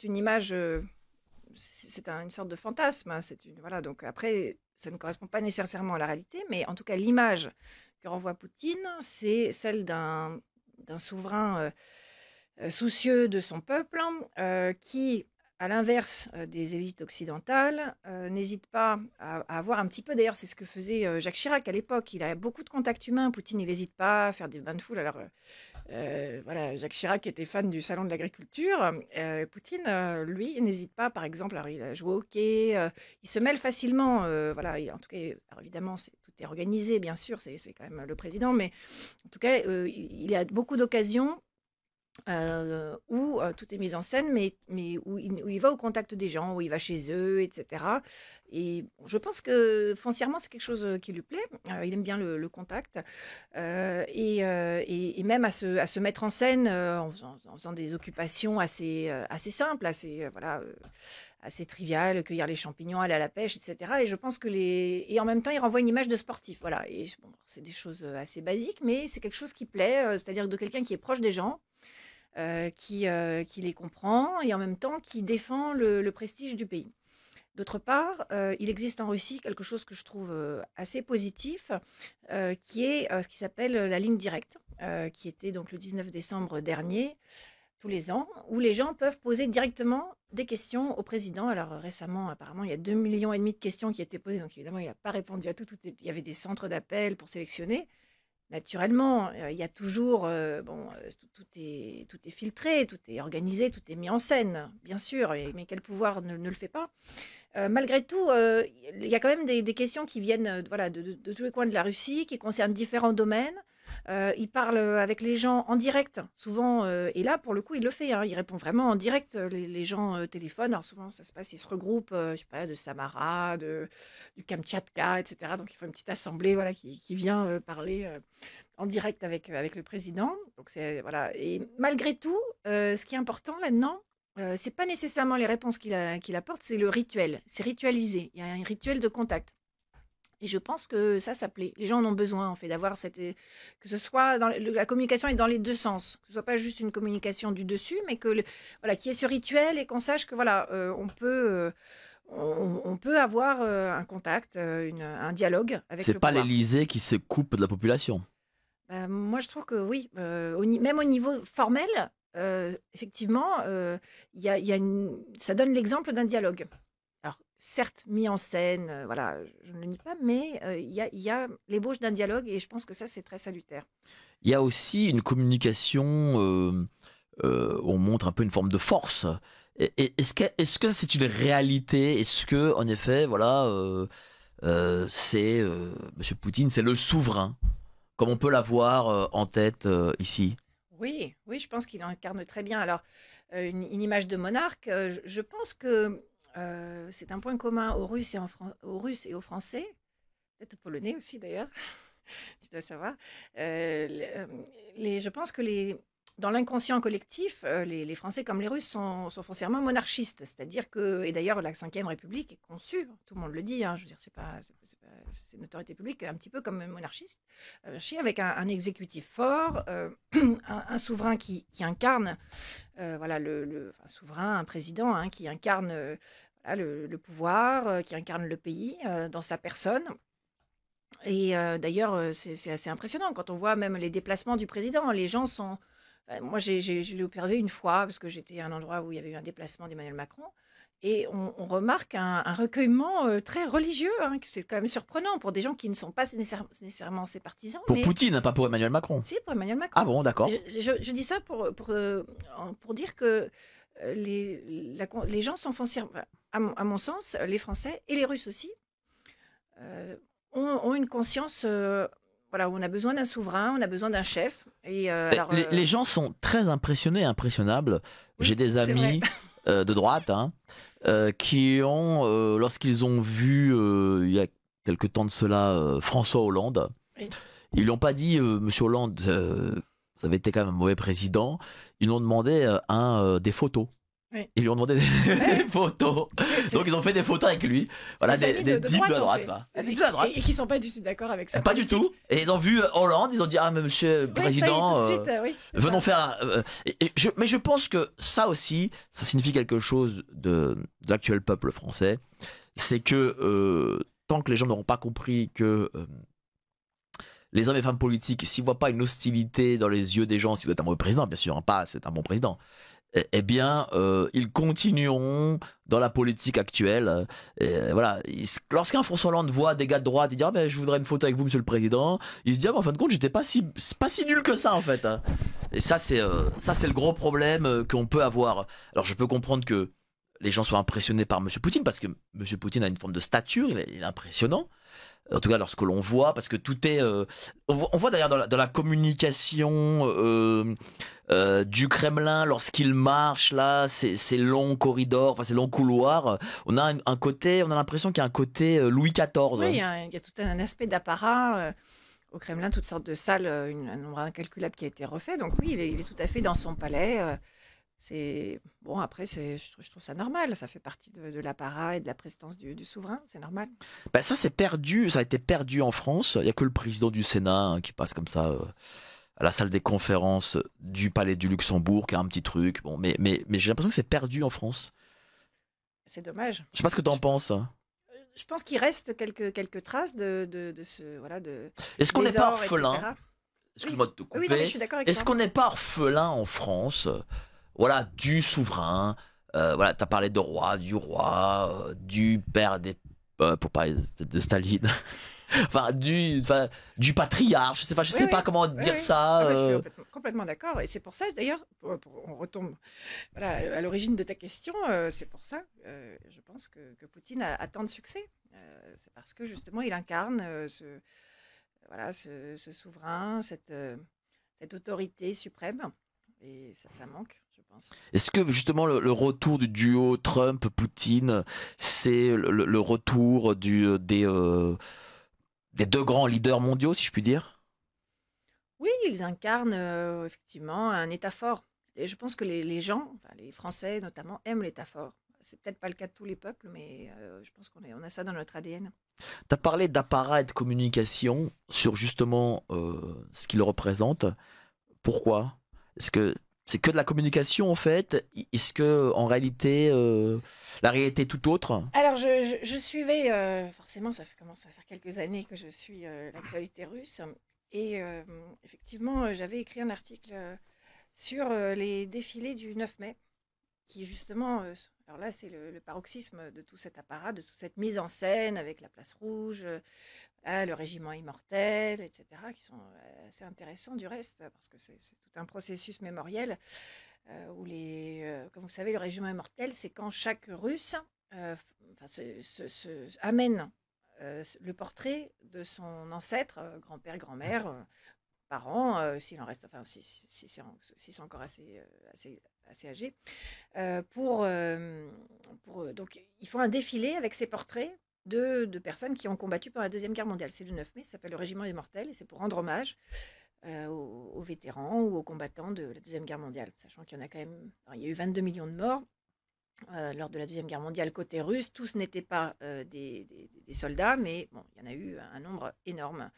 une image, une sorte de fantasme, hein, voilà. Donc après, ça ne correspond pas nécessairement à la réalité, mais en tout cas, l'image que renvoie Poutine, c'est celle d'un souverain soucieux de son peuple, qui, à l'inverse des élites occidentales, n'hésite pas à avoir un petit peu, d'ailleurs, c'est ce que faisait Jacques Chirac à l'époque. Il a beaucoup de contacts humains. Poutine, il n'hésite pas à faire des bains de foule. Alors, voilà, Jacques Chirac était fan du salon de l'agriculture. Poutine, lui, n'hésite pas, par exemple, alors il a joué au hockey, il se mêle facilement. Voilà, en tout cas, alors évidemment, tout est organisé, bien sûr, c'est quand même le président, mais en tout cas, il a beaucoup d'occasions où tout est mis en scène, mais où il va au contact des gens, où il va chez eux, etc. Et bon, je pense que foncièrement, c'est quelque chose qui lui plaît. Il aime bien le contact. Et même à se mettre en scène en faisant des occupations assez simples, assez triviales, cueillir les champignons, aller à la pêche, etc. Et je pense que et en même temps, il renvoie une image de sportif. Voilà. Et bon, c'est des choses assez basiques, mais c'est quelque chose qui plaît, c'est-à-dire de quelqu'un qui est proche des gens, qui les comprend et en même temps qui défend le prestige du pays. D'autre part, il existe en Russie quelque chose que je trouve assez positif, qui est ce qui s'appelle la ligne directe, qui était donc le 19 décembre dernier, tous les ans, où les gens peuvent poser directement des questions au président. Alors récemment, apparemment, il y a 2,5 millions de questions qui étaient posées, donc évidemment, il n'a pas répondu à tout. Il y avait des centres d'appel pour sélectionner. Naturellement, il y a toujours, tout est filtré, tout est organisé, tout est mis en scène, bien sûr, mais quel pouvoir ne le fait pas? Malgré tout, il y a quand même des questions qui viennent voilà, de tous les coins de la Russie, qui concernent différents domaines. Il parle avec les gens en direct, souvent, et là, pour le coup, il le fait, hein, il répond vraiment en direct, les gens téléphonent. Alors souvent, ça se passe, ils se regroupent, je sais pas, de Samara, du Kamtchatka, etc. Donc il faut une petite assemblée voilà, qui vient parler en direct avec le président. Donc voilà. Et malgré tout, ce qui est important là-dedans, c'est pas nécessairement les réponses qu'il apporte, c'est le rituel. C'est ritualisé. Il y a un rituel de contact. Et je pense que ça plaît. Les gens en ont besoin, en fait, d'avoir que ce soit la communication est dans les deux sens. Que ce soit pas juste une communication du dessus, mais voilà, qu'il y ait ce rituel et qu'on sache que voilà, on peut avoir un contact, un dialogue avec C'est le pas pouvoir. l'Élysée qui se coupe de la population. Moi, je trouve que oui, même au niveau formel, effectivement, il y a ça donne l'exemple d'un dialogue. Alors, certes, mis en scène, voilà, je ne le nie pas, mais il y a l'ébauche d'un dialogue et je pense que ça, c'est très salutaire. Il y a aussi une communication où on montre un peu une forme de force. Est-ce que c'est une réalité? Est-ce que, en effet, voilà, Monsieur Poutine, c'est le souverain, comme on peut l'avoir en tête ici? Oui, oui, je pense qu'il incarne très bien. Alors, une image de monarque, je pense que c'est un point commun aux Russes aux Russes et aux Français, peut-être aux Polonais aussi d'ailleurs, tu dois savoir. Je pense que dans l'inconscient collectif, les Français comme les Russes sont foncièrement monarchistes. C'est-à-dire que, et d'ailleurs, la Ve République est conçue, tout le monde le dit, hein, je veux dire, c'est une autorité publique un petit peu comme une monarchie avec un exécutif fort, un souverain qui incarne, voilà, un souverain, un président hein, qui incarne voilà, le pouvoir, qui incarne le pays dans sa personne. Et d'ailleurs, c'est assez impressionnant quand on voit même les déplacements du président. Les gens sont. Enfin, moi, je l'ai observé une fois parce que j'étais à un endroit où il y avait eu un déplacement d'Emmanuel Macron. Et on remarque un recueillement très religieux, hein, que c'est quand même surprenant pour des gens qui ne sont pas nécessairement ses partisans, Pour mais Poutine, hein, pas pour Emmanuel Macron. si, pour Emmanuel Ah Macron. bon, d'accord. Je dis ça pour dire que les gens sont foncièrement, enfin, à mon sens, les Français et les Russes aussi, euh, ont une conscience, voilà, où on a besoin d'un souverain, on a besoin d'un chef. Et alors, Les gens sont très impressionnés, impressionnables. J'ai oui, des c'est vrai. amis de droite hein, qui ont, lorsqu'ils ont vu il y a quelque temps de cela François Hollande, Oui. ils lui ont pas dit Monsieur Hollande, vous avez été quand même un mauvais président. Ils lui ont demandé des photos. Oui. Ils lui ont demandé des photos. Donc ils ont fait des photos avec lui. Voilà, des amis des de types de droite, droite. en fait. Des types de droite. Et qui ne sont pas du tout d'accord avec ça. Pas du tout. Et ils ont vu Hollande, ils ont dit ah mais Monsieur le Président, venons faire. Mais je pense que ça aussi, ça signifie quelque chose de l'actuel peuple français. C'est que tant que les gens n'auront pas compris que les hommes et femmes politiques, s'ils voient pas une hostilité dans les yeux des gens, si vous êtes un mauvais président, bien sûr, hein, pas c'est un bon président. Eh bien, ils continueront dans la politique actuelle. Voilà. Lorsqu'un François Hollande voit des gars de droite, il dit ah, ben, je voudrais une photo avec vous, Monsieur le Président. Il se dit ah, ben, en fin de compte, j'étais pas si nul que ça en fait. Et ça, c'est le gros problème qu'on peut avoir. Alors, je peux comprendre que les gens soient impressionnés par Monsieur Poutine parce que Monsieur Poutine a une forme de stature, il est impressionnant. En tout cas, lorsque l'on voit, parce que tout est... on voit d'ailleurs dans la communication du Kremlin, lorsqu'il marche, là, ces longs corridors, enfin ces longs couloirs, on a un côté, on a l'impression qu'il y a un côté Louis XIV. Oui, il y a tout un aspect d'apparat. Au Kremlin, toutes sortes de salles, un nombre incalculable qui a été refait. Donc oui, il est tout à fait dans son palais. C'est bon, après, je trouve ça normal. Ça fait partie de l'apparat et de la prestance du souverain. C'est normal. Ben, ça, c'est perdu. Ça a été perdu en France. Il n'y a que le président du Sénat hein, qui passe comme ça à la salle des conférences du Palais du Luxembourg, qui a un petit truc. Bon, mais j'ai l'impression que c'est perdu en France. C'est dommage. Je sais pas ce que tu en penses. Je pense qu'il reste quelques traces de ce voilà de. Est-ce qu'on n'est pas désordre, orphelin? etc. Excuse-moi de te couper. Oui, non, mais je suis d'accord avec Est-ce toi. qu'on n'est pas orphelin en France voilà, du souverain. Voilà, t'as parlé de roi, du roi, du père des. Pour parler de Staline. enfin, du patriarche. Je sais pas comment dire ça. Ah bah, je suis complètement d'accord. Et c'est pour ça, d'ailleurs, on retombe voilà, à l'origine de ta question. C'est pour ça, je pense que Poutine a tant de succès. C'est parce que justement, il incarne voilà, ce souverain, cette autorité suprême. Et ça manque, je pense. Est-ce que justement le retour du duo Trump-Poutine, c'est le retour des deux grands leaders mondiaux, si je puis dire? Oui, ils incarnent effectivement un État fort. Et je pense que les gens, enfin, les Français notamment, aiment l'État fort. C'est peut-être pas le cas de tous les peuples, mais je pense on a ça dans notre ADN. Tu as parlé d'apparat et de communication sur justement ce qu'il représente. Pourquoi? Est-ce que c'est que de la communication en fait? Est-ce que en réalité la réalité est tout autre? Alors je suivais, forcément, commence à faire quelques années que je suis l'actualité russe. Et effectivement, j'avais écrit un article sur les défilés du 9 mai, qui justement, alors là, c'est le paroxysme de tout cet apparat, de toute cette mise en scène avec la place rouge, le régiment immortel, etc., qui sont assez intéressants du reste, parce que c'est tout un processus mémoriel où comme vous savez, le régiment immortel, c'est quand chaque Russe amène le portrait de son ancêtre, grand-père, grand-mère, parents, s'il en reste, enfin, si c'est encore assez âgé, donc ils font un défilé avec ces portraits de personnes qui ont combattu pendant la Deuxième Guerre mondiale. C'est le 9 mai, ça s'appelle le Régiment immortel, et c'est pour rendre hommage aux vétérans ou aux combattants de la Deuxième Guerre mondiale, sachant qu'il y en a quand même, enfin, il y a eu 22 millions de morts lors de la Deuxième Guerre mondiale côté russe. Tous n'étaient pas des soldats, mais bon, il y en a eu un nombre énorme.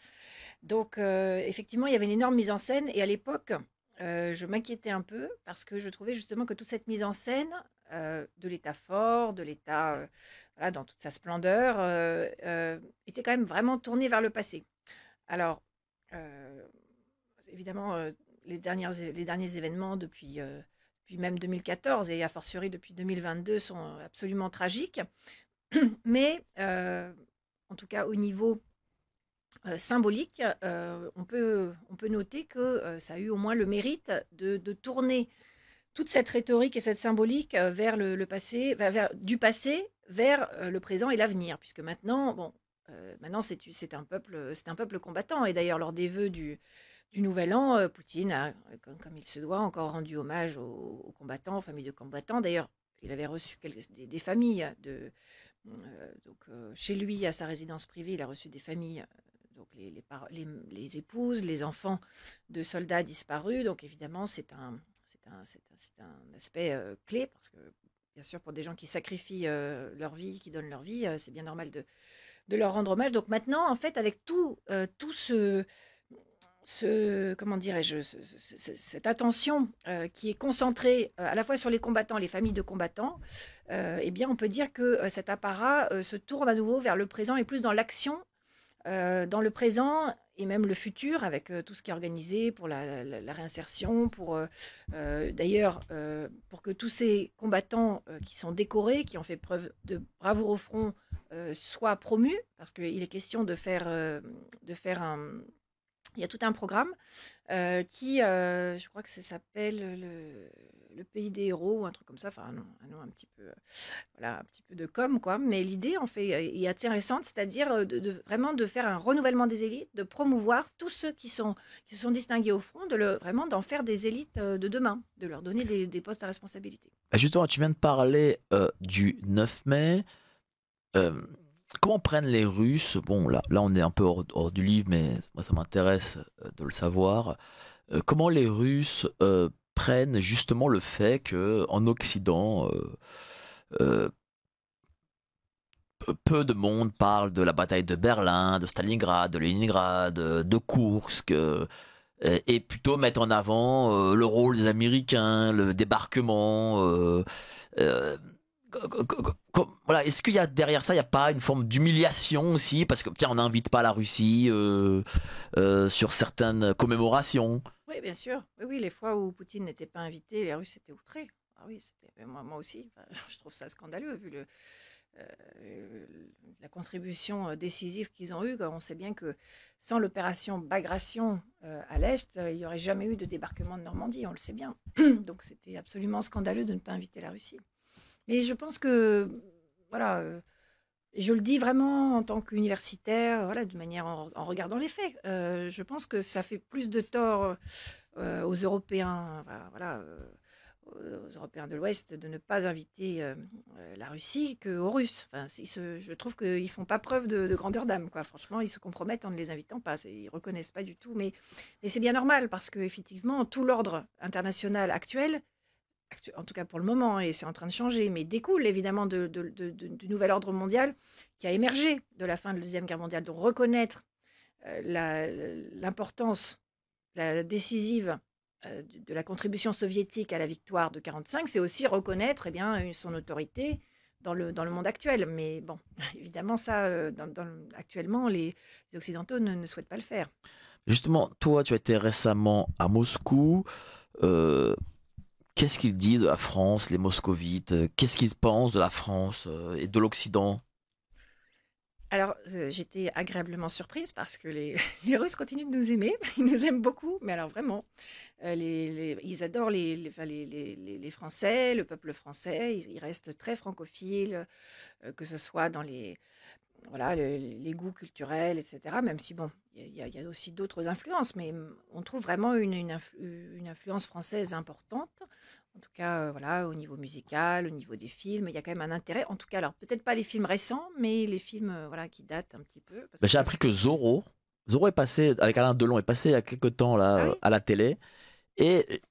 Donc, effectivement, il y avait une énorme mise en scène. Et à l'époque, je m'inquiétais un peu parce que je trouvais justement que toute cette mise en scène de l'État fort, de l'État voilà, dans toute sa splendeur, était quand même vraiment tourné vers le passé. Alors, évidemment, les derniers événements depuis même 2014 et a fortiori depuis 2022 sont absolument tragiques. Mais en tout cas, au niveau symbolique, on peut noter que ça a eu au moins le mérite de tourner toute cette rhétorique et cette symbolique vers le passé, du passé vers le présent et l'avenir, puisque maintenant, bon, maintenant c'est un peuple combattant. Et d'ailleurs, lors des vœux du Nouvel An, Poutine a, comme il se doit, encore rendu hommage aux combattants, aux familles de combattants. D'ailleurs, il avait reçu des familles chez lui, à sa résidence privée, il a reçu des familles, donc les épouses, les enfants de soldats disparus. Donc évidemment, c'est un aspect clé, parce que bien sûr, pour des gens qui sacrifient leur vie, qui donnent leur vie, c'est bien normal de leur rendre hommage. Donc maintenant, en fait, avec tout comment dirais-je, cette attention qui est concentrée à la fois sur les combattants, les familles de combattants, eh bien, on peut dire que cet apparat se tourne à nouveau vers le présent et plus dans l'action, dans le présent et même le futur, avec tout ce qui est organisé pour la réinsertion, d'ailleurs, pour que tous ces combattants qui sont décorés, qui ont fait preuve de bravoure au front, soient promus, parce qu'il est question de faire un... Il y a tout un programme je crois que ça s'appelle le pays des héros ou un truc comme ça, enfin un nom un petit peu, voilà, un petit peu de com, quoi. Mais l'idée, en fait, est intéressante, c'est-à-dire vraiment de faire un renouvellement des élites, de promouvoir tous ceux qui se sont distingués au front, vraiment d'en faire des élites de demain, de leur donner des postes à responsabilité. Justement, tu viens de parler du 9 mai. Comment prennent les Russes, bon là on est un peu hors du livre, mais moi ça m'intéresse de le savoir, comment les Russes prennent justement le fait qu'en Occident, euh, peu de monde parle de la bataille de Berlin, de Stalingrad, de Leningrad, de Koursk, et plutôt mettent en avant le rôle des Américains, le débarquement. Euh, voilà, est-ce qu'il y a derrière ça, il n'y a pas une forme d'humiliation aussi, parce que tiens, on n'invite pas la Russie sur certaines commémorations. Oui, bien sûr. Oui, oui, les fois où Poutine n'était pas invité, les Russes étaient outrés. Ah oui, moi aussi. Enfin, je trouve ça scandaleux vu la contribution décisive qu'ils ont eue. On sait bien que sans l'opération Bagration à l'Est, il n'y aurait jamais eu de débarquement de Normandie, on le sait bien. Donc c'était absolument scandaleux de ne pas inviter la Russie. Mais je pense que, voilà, je le dis vraiment en tant qu'universitaire, voilà, de manière en regardant les faits. Je pense que ça fait plus de tort aux Européens, voilà, aux Européens de l'Ouest de ne pas inviter la Russie qu'aux Russes. Enfin, je trouve qu'ils font pas preuve de grandeur d'âme, quoi. Franchement, ils se compromettent en ne les invitant pas. Ils reconnaissent pas du tout. Mais c'est bien normal, parce que effectivement, tout l'ordre international actuel, en tout cas pour le moment, et c'est en train de changer, mais découle évidemment du nouvel ordre mondial qui a émergé de la fin de la Deuxième Guerre mondiale. Donc reconnaître l'importance, la décisive de la contribution soviétique à la victoire de 1945, c'est aussi reconnaître son autorité dans le monde actuel. Mais bon, évidemment, ça, actuellement, les Occidentaux ne souhaitent pas le faire. Justement, toi, tu as été récemment à Moscou. Qu'est-ce qu'ils disent de la France, les moscovites? Qu'est-ce qu'ils pensent de la France et de l'Occident? Alors, j'étais agréablement surprise parce que les Russes continuent de nous aimer. Ils nous aiment beaucoup, mais alors vraiment. Ils adorent les Français, le peuple français. Ils restent très francophiles, que ce soit dans voilà, les goûts culturels, etc. Même si, bon, il y a aussi d'autres influences, mais on trouve vraiment une influence française importante. En tout cas, voilà, au niveau musical, au niveau des films, il y a quand même un intérêt. En tout cas, alors peut-être pas les films récents, mais les films voilà, qui datent un petit peu. Ben, j'ai appris que Zorro est passé, avec Alain Delon, est passé il y a quelques temps là, Ah oui. à la télé. Et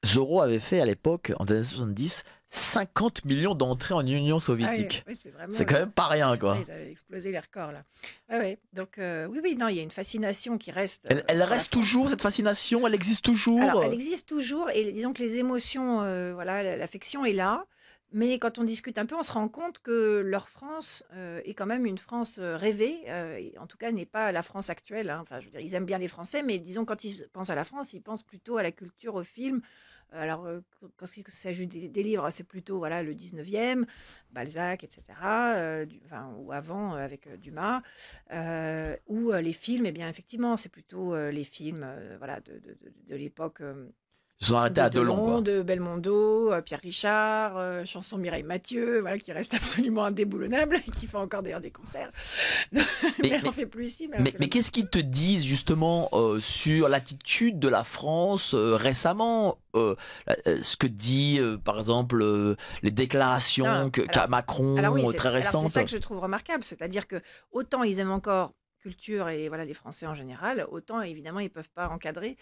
Zorro avait fait à l'époque, en 1970, 50 millions d'entrées en Union soviétique. Oui, c'est vraiment. C'est quand même pas rien, quoi. Ils avaient explosé les records là. Ouais. Donc oui, non, il y a une fascination qui reste. Elle pour la reste France. toujours, cette fascination, elle existe toujours. Alors, elle existe toujours et disons que les émotions, voilà, l'affection est là. Mais quand on discute un peu, on se rend compte que leur France est quand même une France rêvée, et en tout cas n'est pas la France actuelle, hein. Enfin, je veux dire, ils aiment bien les Français, mais disons quand ils pensent à la France, ils pensent plutôt à la culture, au film. Alors, quand il s'agit des livres, c'est plutôt voilà, le 19e, Balzac, etc., ou avant avec Dumas. Ou les films, eh bien, effectivement, c'est plutôt les films voilà, de l'époque. Ils se sont arrêtés à Delon, quoi. De Belmondo, Pierre Richard, chanson Mireille Mathieu, voilà, qui reste absolument indéboulonnable, et qui fait encore d'ailleurs des concerts. mais elle n'en fait plus ici. Mais qu'est-ce qu'ils te disent justement sur l'attitude de la France récemment ce que dit par exemple les déclarations qu'a Macron très récentes. C'est ça que je trouve remarquable, c'est-à-dire que autant ils aiment encore culture et voilà les Français en général, autant évidemment ils peuvent pas encadrer,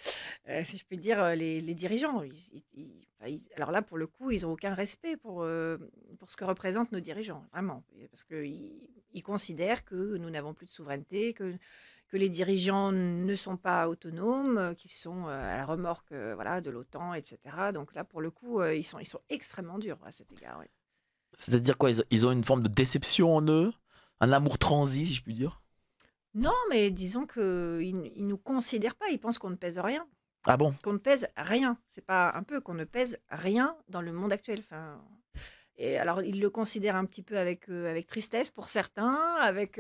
si je puis dire, les dirigeants. Alors là, pour le coup, ils ont aucun respect pour ce que représentent nos dirigeants, vraiment, parce que ils considèrent que nous n'avons plus de souveraineté, que les dirigeants ne sont pas autonomes, qu'ils sont à la remorque voilà, de l'OTAN, etc. Donc là, pour le coup, ils sont extrêmement durs à cet égard. Oui. C'est-à-dire quoi, ils ont une forme de déception en eux, un amour transi, si je puis dire. Non, mais disons qu'ils ne nous considèrent pas, ils pensent qu'on ne pèse rien. Ah bon? Qu'on ne pèse rien. C'est pas un peu qu'on ne pèse rien dans le monde actuel. Enfin, et alors, ils le considèrent un petit peu avec tristesse pour certains, avec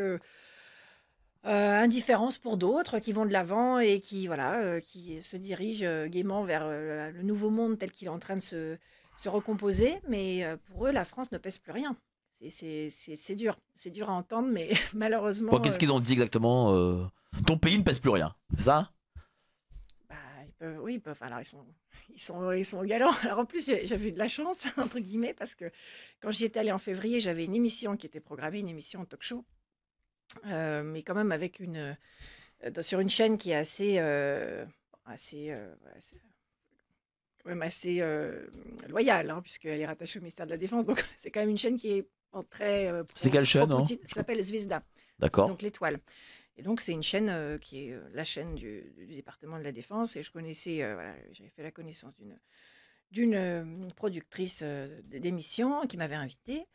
indifférence pour d'autres, qui vont de l'avant et qui, voilà, qui se dirigent gaiement vers le nouveau monde tel qu'il est en train de se recomposer. Mais pour eux, la France ne pèse plus rien. C'est dur. C'est dur à entendre, mais malheureusement. Bon, qu'est-ce qu'ils ont dit exactement Ton pays ne pèse plus rien, c'est ça? Oui, ils peuvent. Alors, ils sont galants. Alors, en plus, j'avais eu de la chance, entre guillemets, parce que quand j'y étais allée en février, j'avais une émission qui était programmée, une émission talk-show, mais quand même avec sur une chaîne qui est assez quand même assez loyale, hein, puisqu'elle est rattachée au ministère de la Défense. Donc, c'est quand même une chaîne qui est très. C'est quelle chaîne, hein? Ça s'appelle Zvezda. D'accord. Donc, l'étoile. Et donc, c'est une chaîne qui est la chaîne du département de la Défense. Et je connaissais, voilà, j'avais fait la connaissance d'une productrice d'émission qui m'avait invitée.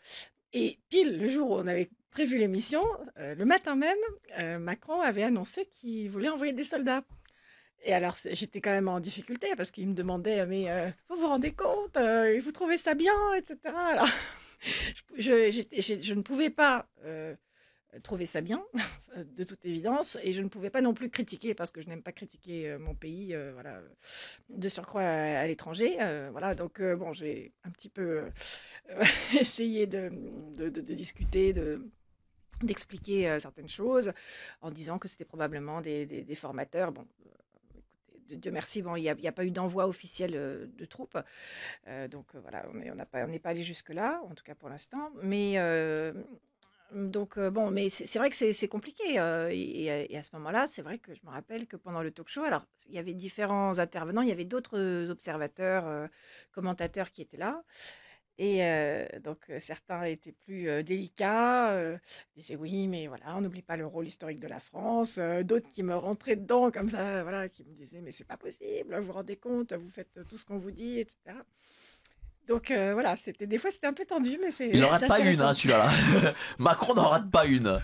Et pile le jour où on avait prévu l'émission, le matin même, Macron avait annoncé qu'il voulait envoyer des soldats. Et alors, j'étais quand même en difficulté parce qu'il me demandait, mais vous vous rendez compte, vous trouvez ça bien, etc. Alors, je ne pouvais pas trouver ça bien, de toute évidence, et je ne pouvais pas non plus critiquer parce que je n'aime pas critiquer mon pays, voilà, de surcroît à l'étranger, voilà. Donc bon, j'ai un petit peu essayé de discuter, d'expliquer certaines choses en disant que c'était probablement des formateurs. Bon, Dieu merci, bon, il n'y a pas eu d'envoi officiel de troupes, donc voilà, on n'est pas allé jusque là, en tout cas pour l'instant, mais donc bon, mais c'est vrai que c'est compliqué, et à ce moment-là, c'est vrai que je me rappelle que pendant le talk-show, alors il y avait différents intervenants, il y avait d'autres observateurs, commentateurs qui étaient là, et donc certains étaient plus délicats, disaient oui, mais voilà, on n'oublie pas le rôle historique de la France, d'autres qui me rentraient dedans comme ça, voilà, qui me disaient mais c'est pas possible, vous vous rendez compte, vous faites tout ce qu'on vous dit, etc. Donc voilà, des fois c'était un peu tendu, mais c'est. Il n'en rate pas une, hein, celui-là. Macron n'en rate pas une.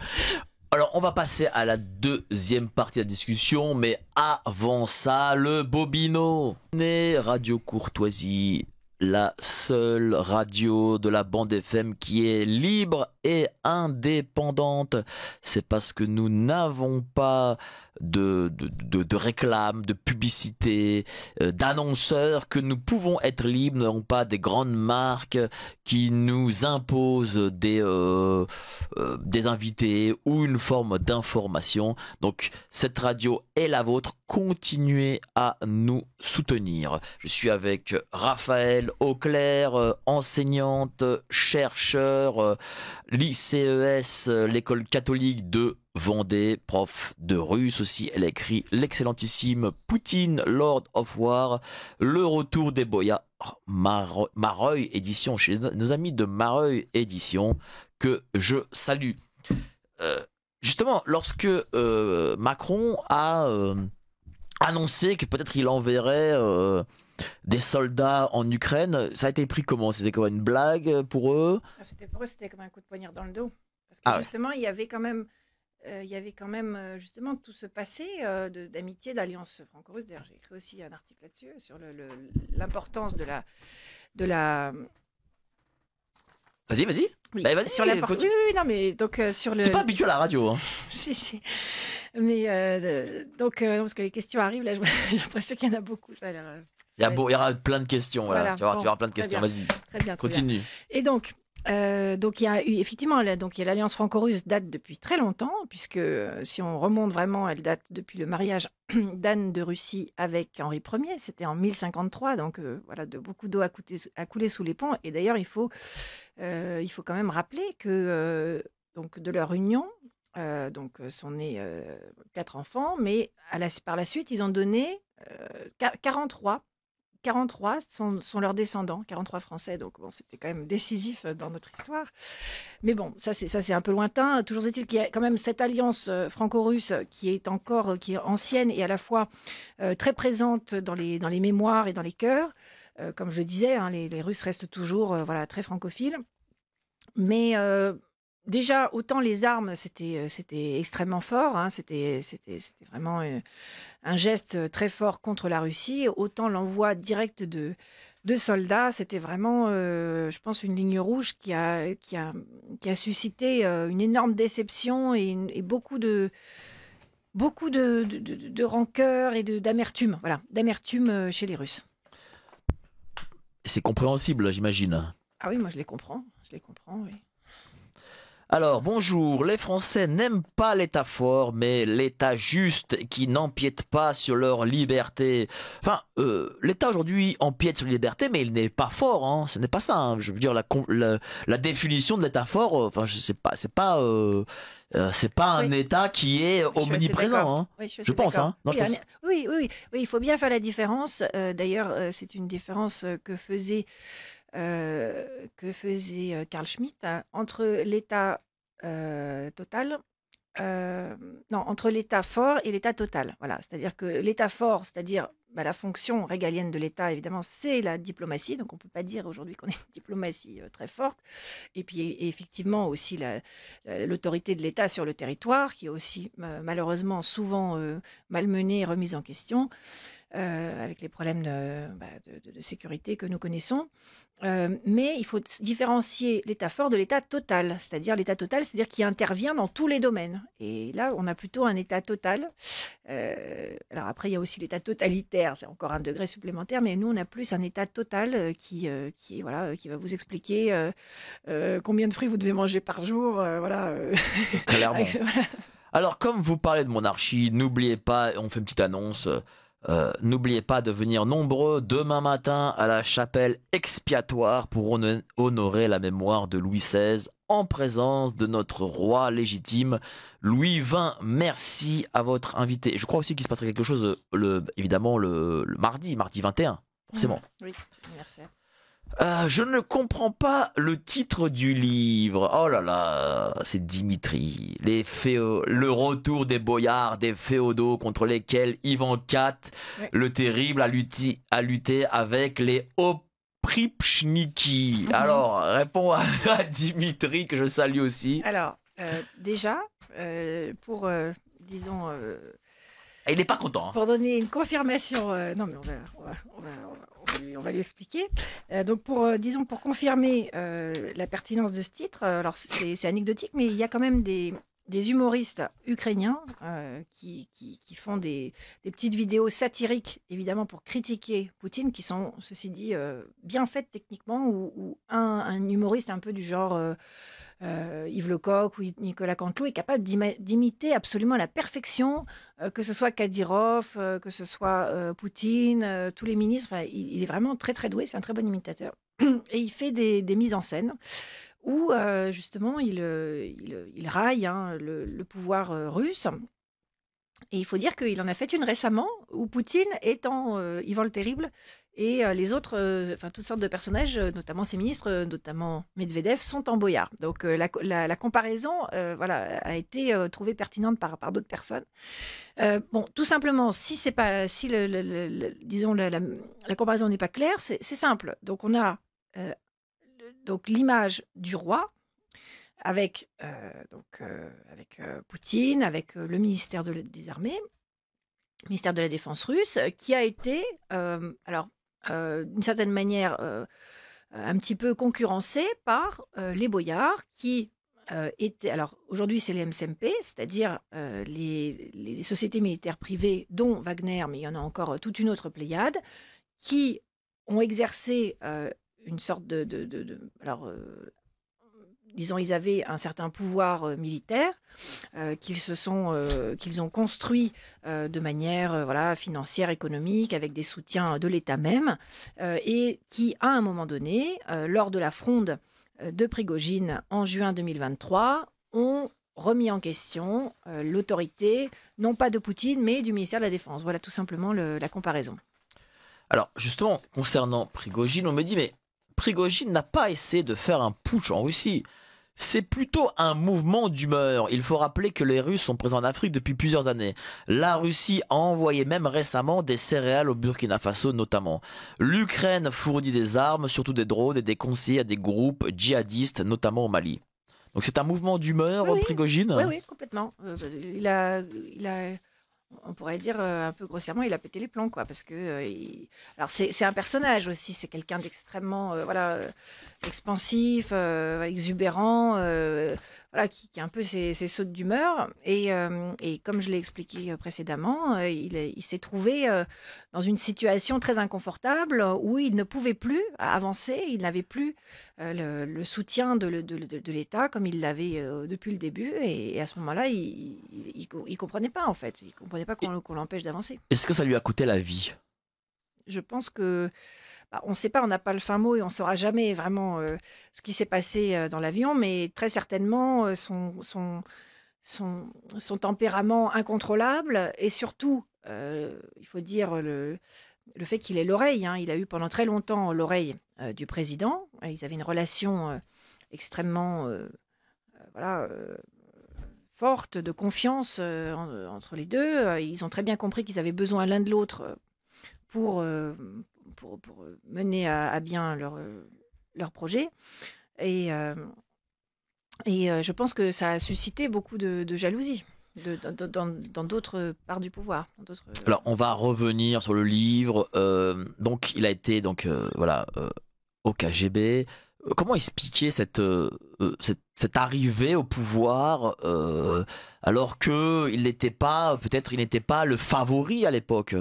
Alors, on va passer à la deuxième partie de la discussion, mais avant ça, le Bobino. Radio Courtoisie, la seule radio de la bande FM qui est libre et indépendante. C'est parce que nous n'avons pas de réclame, de publicité, d'annonceurs que nous pouvons être libres. Nous n'avons pas des grandes marques qui nous imposent des invités ou une forme d'information. Donc cette radio est la vôtre. Continuez à nous soutenir. Je suis avec Raphaël Auclair, enseignante, chercheur, l'ICES, l'école catholique de Vendée, prof de russe aussi. Elle a écrit l'excellentissime Poutine, Lord of War, Le retour des Boyards, Mareuil édition, chez nos amis de Mareuil édition, que je salue. Justement, lorsque Macron a annoncé que peut-être il enverrait des soldats en Ukraine, ça a été pris comment? C'était comme une blague pour eux? Pour eux, c'était comme un coup de poignard dans le dos. Parce que justement, Ouais. il y avait quand même justement tout ce passé d'amitié, d'alliance franco-russe. D'ailleurs, j'ai écrit aussi un article là-dessus, sur l'importance de la... Vas-y. Oui, Bah, vas-y, sur l'importance. Oui, non, mais donc sur le... T'es pas habitué à la radio, hein. Si. Mais donc, parce que les questions arrivent, là, j'ai l'impression qu'il y en a beaucoup. Ça a l'air... Il y aura plein de questions, voilà. Tu vas voir plein de questions. Vas-y, très bien. continue. Et donc il y a eu effectivement, donc il y a l'alliance franco-russe date depuis très longtemps, puisque si on remonte vraiment, elle date depuis le mariage d'Anne de Russie avec Henri Ier. C'était en 1053, donc voilà, beaucoup d'eau a coulé sous les ponts. Et d'ailleurs, il faut quand même rappeler que donc de leur union. Sont nés 4 enfants, mais par la suite, ils ont donné 43. 43 sont leurs descendants, 43 Français, donc bon, c'était quand même décisif dans notre histoire. Mais bon, ça c'est un peu lointain. Toujours est-il qu'il y a quand même cette alliance franco-russe qui est ancienne et à la fois très présente dans les mémoires et dans les cœurs. Comme je le disais, hein, les Russes restent toujours très francophiles. Mais déjà, autant les armes, c'était extrêmement fort, hein, c'était vraiment un geste très fort contre la Russie, autant l'envoi direct de soldats, c'était vraiment, je pense, une ligne rouge qui a suscité une énorme déception et beaucoup de rancœur et d'amertume, d'amertume chez les Russes. C'est compréhensible, j'imagine. Ah oui, moi je les comprends, oui. Alors, bonjour, les Français n'aiment pas l'État fort, mais l'État juste qui n'empiète pas sur leur liberté. Enfin, l'État aujourd'hui empiète sur les libertés, mais il n'est pas fort, hein. Ce n'est pas ça, hein. Je veux dire, la définition de l'État fort, enfin, je sais pas, c'est pas un État qui est omniprésent, hein. Oui, je pense, hein. Non, oui, il faut bien faire la différence. D'ailleurs, c'est une différence que faisait Carl Schmitt, hein, entre l'État total, entre l'État fort et l'État total. Voilà, c'est-à-dire que l'État fort, c'est-à-dire la fonction régalienne de l'État, évidemment, c'est la diplomatie. Donc, on ne peut pas dire aujourd'hui qu'on ait une diplomatie très forte. Et puis, effectivement, aussi l'autorité de l'État sur le territoire, qui est aussi malheureusement souvent malmenée et remise en question. Avec les problèmes de sécurité que nous connaissons. Mais il faut différencier l'État fort de l'État total. C'est-à-dire l'État total, c'est-à-dire qui intervient dans tous les domaines. Et là, on a plutôt un État total. Alors après, il y a aussi l'État totalitaire, c'est encore un degré supplémentaire, mais nous, on a plus un État total qui va vous expliquer combien de fruits vous devez manger par jour. Clairement. Alors, comme vous parlez de monarchie, n'oubliez pas, on fait une petite annonce... n'oubliez pas de venir nombreux demain matin à la chapelle expiatoire pour honorer la mémoire de Louis XVI en présence de notre roi légitime Louis XX. Merci à votre invité. Je crois aussi qu'il se passerait quelque chose évidemment le mardi 21, forcément. Oui, c'est l'anniversaire. Je ne comprends pas le titre du livre. Oh là là, c'est Dimitri. Le retour des boyards, des féodaux contre lesquels Ivan IV, le terrible, a lutté avec les oprichniki. Alors, réponds à Dimitri, que je salue aussi. Alors, déjà, pour, disons... il n'est pas content. Hein. Pour donner une confirmation, non mais on va lui expliquer. Donc pour confirmer la pertinence de ce titre, alors c'est anecdotique, mais il y a quand même des humoristes ukrainiens qui font des petites vidéos satiriques, évidemment pour critiquer Poutine, qui sont, ceci dit, bien faites techniquement, ou un humoriste un peu du genre... Yves Lecoq ou Nicolas Canteloup est capable d'imiter absolument à la perfection, que ce soit Kadyrov, que ce soit Poutine, tous les ministres. Il est vraiment très très doué, c'est un très bon imitateur. Et il fait des mises en scène où justement il raille le pouvoir russe. Et il faut dire qu'il en a fait une récemment où Poutine est en Ivan le Terrible et les autres, enfin toutes sortes de personnages, notamment ses ministres, notamment Medvedev, sont en boyard. Donc la comparaison, voilà, a été trouvée pertinente par d'autres personnes. Bon, tout simplement, si disons la comparaison n'est pas claire, c'est simple. Donc on a donc l'image du roi avec Poutine, avec le ministère des Armées, ministère de la Défense russe, qui a été, d'une certaine manière, un petit peu concurrencé par les boyards qui étaient. Alors aujourd'hui, c'est les MSMP, c'est-à-dire les sociétés militaires privées, dont Wagner, mais il y en a encore toute une autre pléiade, qui ont exercé une sorte disons, ils avaient un certain pouvoir militaire qu'ils ont construit de manière voilà, financière, économique, avec des soutiens de l'État même, et qui, à un moment donné, lors de la fronde de Prigojine en juin 2023, ont remis en question l'autorité, non pas de Poutine, mais du ministère de la Défense. Voilà tout simplement la comparaison. Alors, justement, concernant Prigojine, on me dit, mais Prigojine n'a pas essayé de faire un putsch en Russie. C'est plutôt un mouvement d'humeur. Il faut rappeler que les Russes sont présents en Afrique depuis plusieurs années. La Russie a envoyé même récemment des céréales au Burkina Faso notamment. L'Ukraine fournit des armes, surtout des drones et des conseillers à des groupes djihadistes, notamment au Mali. Donc c'est un mouvement d'humeur, Oui, Prigojine ? oui, complètement. On pourrait dire un peu grossièrement, il a pété les plombs, quoi, parce que alors c'est un personnage aussi, c'est quelqu'un d'extrêmement expansif, exubérant, voilà, qui a un peu ses sautes d'humeur. Et comme je l'ai expliqué précédemment, il s'est trouvé dans une situation très inconfortable où il ne pouvait plus avancer, il n'avait plus le soutien de l'État comme il l'avait depuis le début. Et à ce moment-là, il comprenait pas, en fait. Il comprenait pas qu'on l'empêche d'avancer. Est-ce que ça lui a coûté la vie ? Je pense que on ne sait pas, on n'a pas le fin mot et on ne saura jamais vraiment ce qui s'est passé dans l'avion, mais très certainement son tempérament incontrôlable et surtout, il faut dire, le fait qu'il ait l'oreille. Hein. Il a eu pendant très longtemps l'oreille du président. Ils avaient une relation extrêmement voilà, forte, de confiance entre les deux. Ils ont très bien compris qu'ils avaient besoin l'un de l'autre pour mener à bien leur projet. Et je pense que ça a suscité beaucoup de jalousie dans d'autres parts du pouvoir. Alors, on va revenir sur le livre. Donc, il a été au KGB. Comment expliquer cette arrivée au pouvoir alors que il n'était pas le favori à l'époque?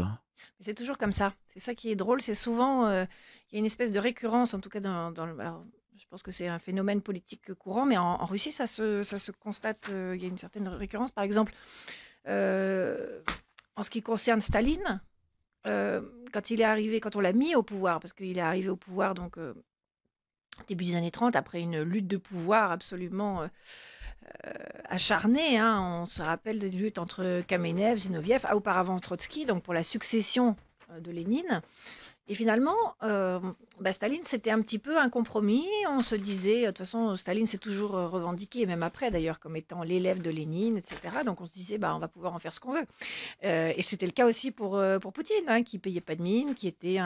C'est toujours comme ça. C'est ça qui est drôle. C'est souvent il y a une espèce de récurrence, en tout cas alors, je pense que c'est un phénomène politique courant, mais en Russie, ça se constate. Il y a une certaine récurrence. Par exemple, en ce qui concerne Staline, quand on l'a mis au pouvoir, parce qu'il est arrivé au pouvoir donc début des années 30, après une lutte de pouvoir absolument acharnée. Hein. On se rappelle des luttes entre Kamenev, Zinoviev, auparavant Trotsky, donc pour la succession de Lénine. Et finalement, Staline, c'était un petit peu un compromis. On se disait, de toute façon, Staline s'est toujours revendiqué, même après d'ailleurs, comme étant l'élève de Lénine, etc. Donc on se disait, on va pouvoir en faire ce qu'on veut. Et c'était le cas aussi pour Poutine, hein, qui payait pas de mine, qui était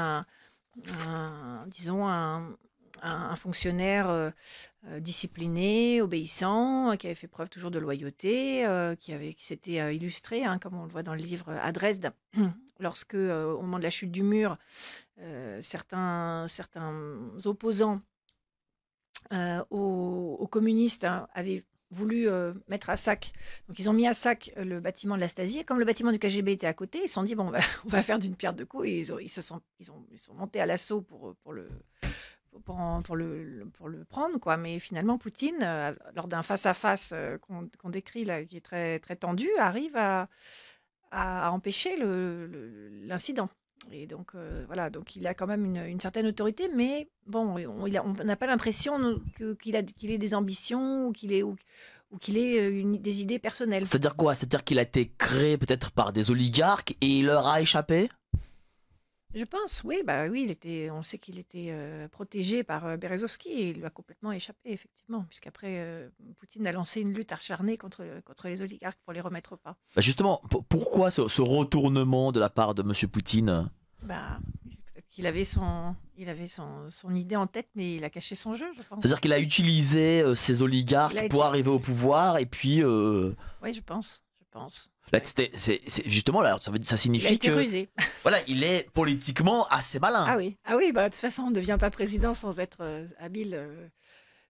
disons, un fonctionnaire discipliné, obéissant, qui avait fait preuve toujours de loyauté, qui s'était illustré, hein, comme on le voit dans le livre, à Dresde, lorsque, au moment de la chute du mur, certains opposants aux communistes avaient voulu mettre à sac. Donc ils ont mis à sac le bâtiment de la Stasi, et comme le bâtiment du KGB était à côté, ils se sont dit on va faire d'une pierre deux coups, et ils sont montés à l'assaut pour le prendre, quoi. Mais finalement, Poutine, lors d'un face-à-face qu'on décrit là, qui est très, très tendu, arrive à empêcher l'incident. Et donc, voilà, donc il a quand même une certaine autorité, mais bon, on n'a pas l'impression qu'il ait des ambitions ou qu'il ait des idées personnelles. C'est-à-dire quoi? C'est-à-dire qu'il a été créé peut-être par des oligarques et il leur a échappé? Je pense, oui, bah oui, on sait qu'il était protégé par Berezovski et il lui a complètement échappé, effectivement, puisqu'après, Poutine a lancé une lutte acharnée contre les oligarques pour les remettre au pas. Bah justement, pourquoi ce retournement de la part de Monsieur Poutine? Bah, peut-être qu'il avait son idée en tête, mais il a caché son jeu, je pense. C'est-à-dire qu'il a utilisé ces oligarques pour arriver au pouvoir et puis... Oui, je pense. Là, justement, là, ça Il a signifie été que rusé. voilà, il est politiquement assez malin. Ah oui, bah, de toute façon, on ne devient pas président sans être habile.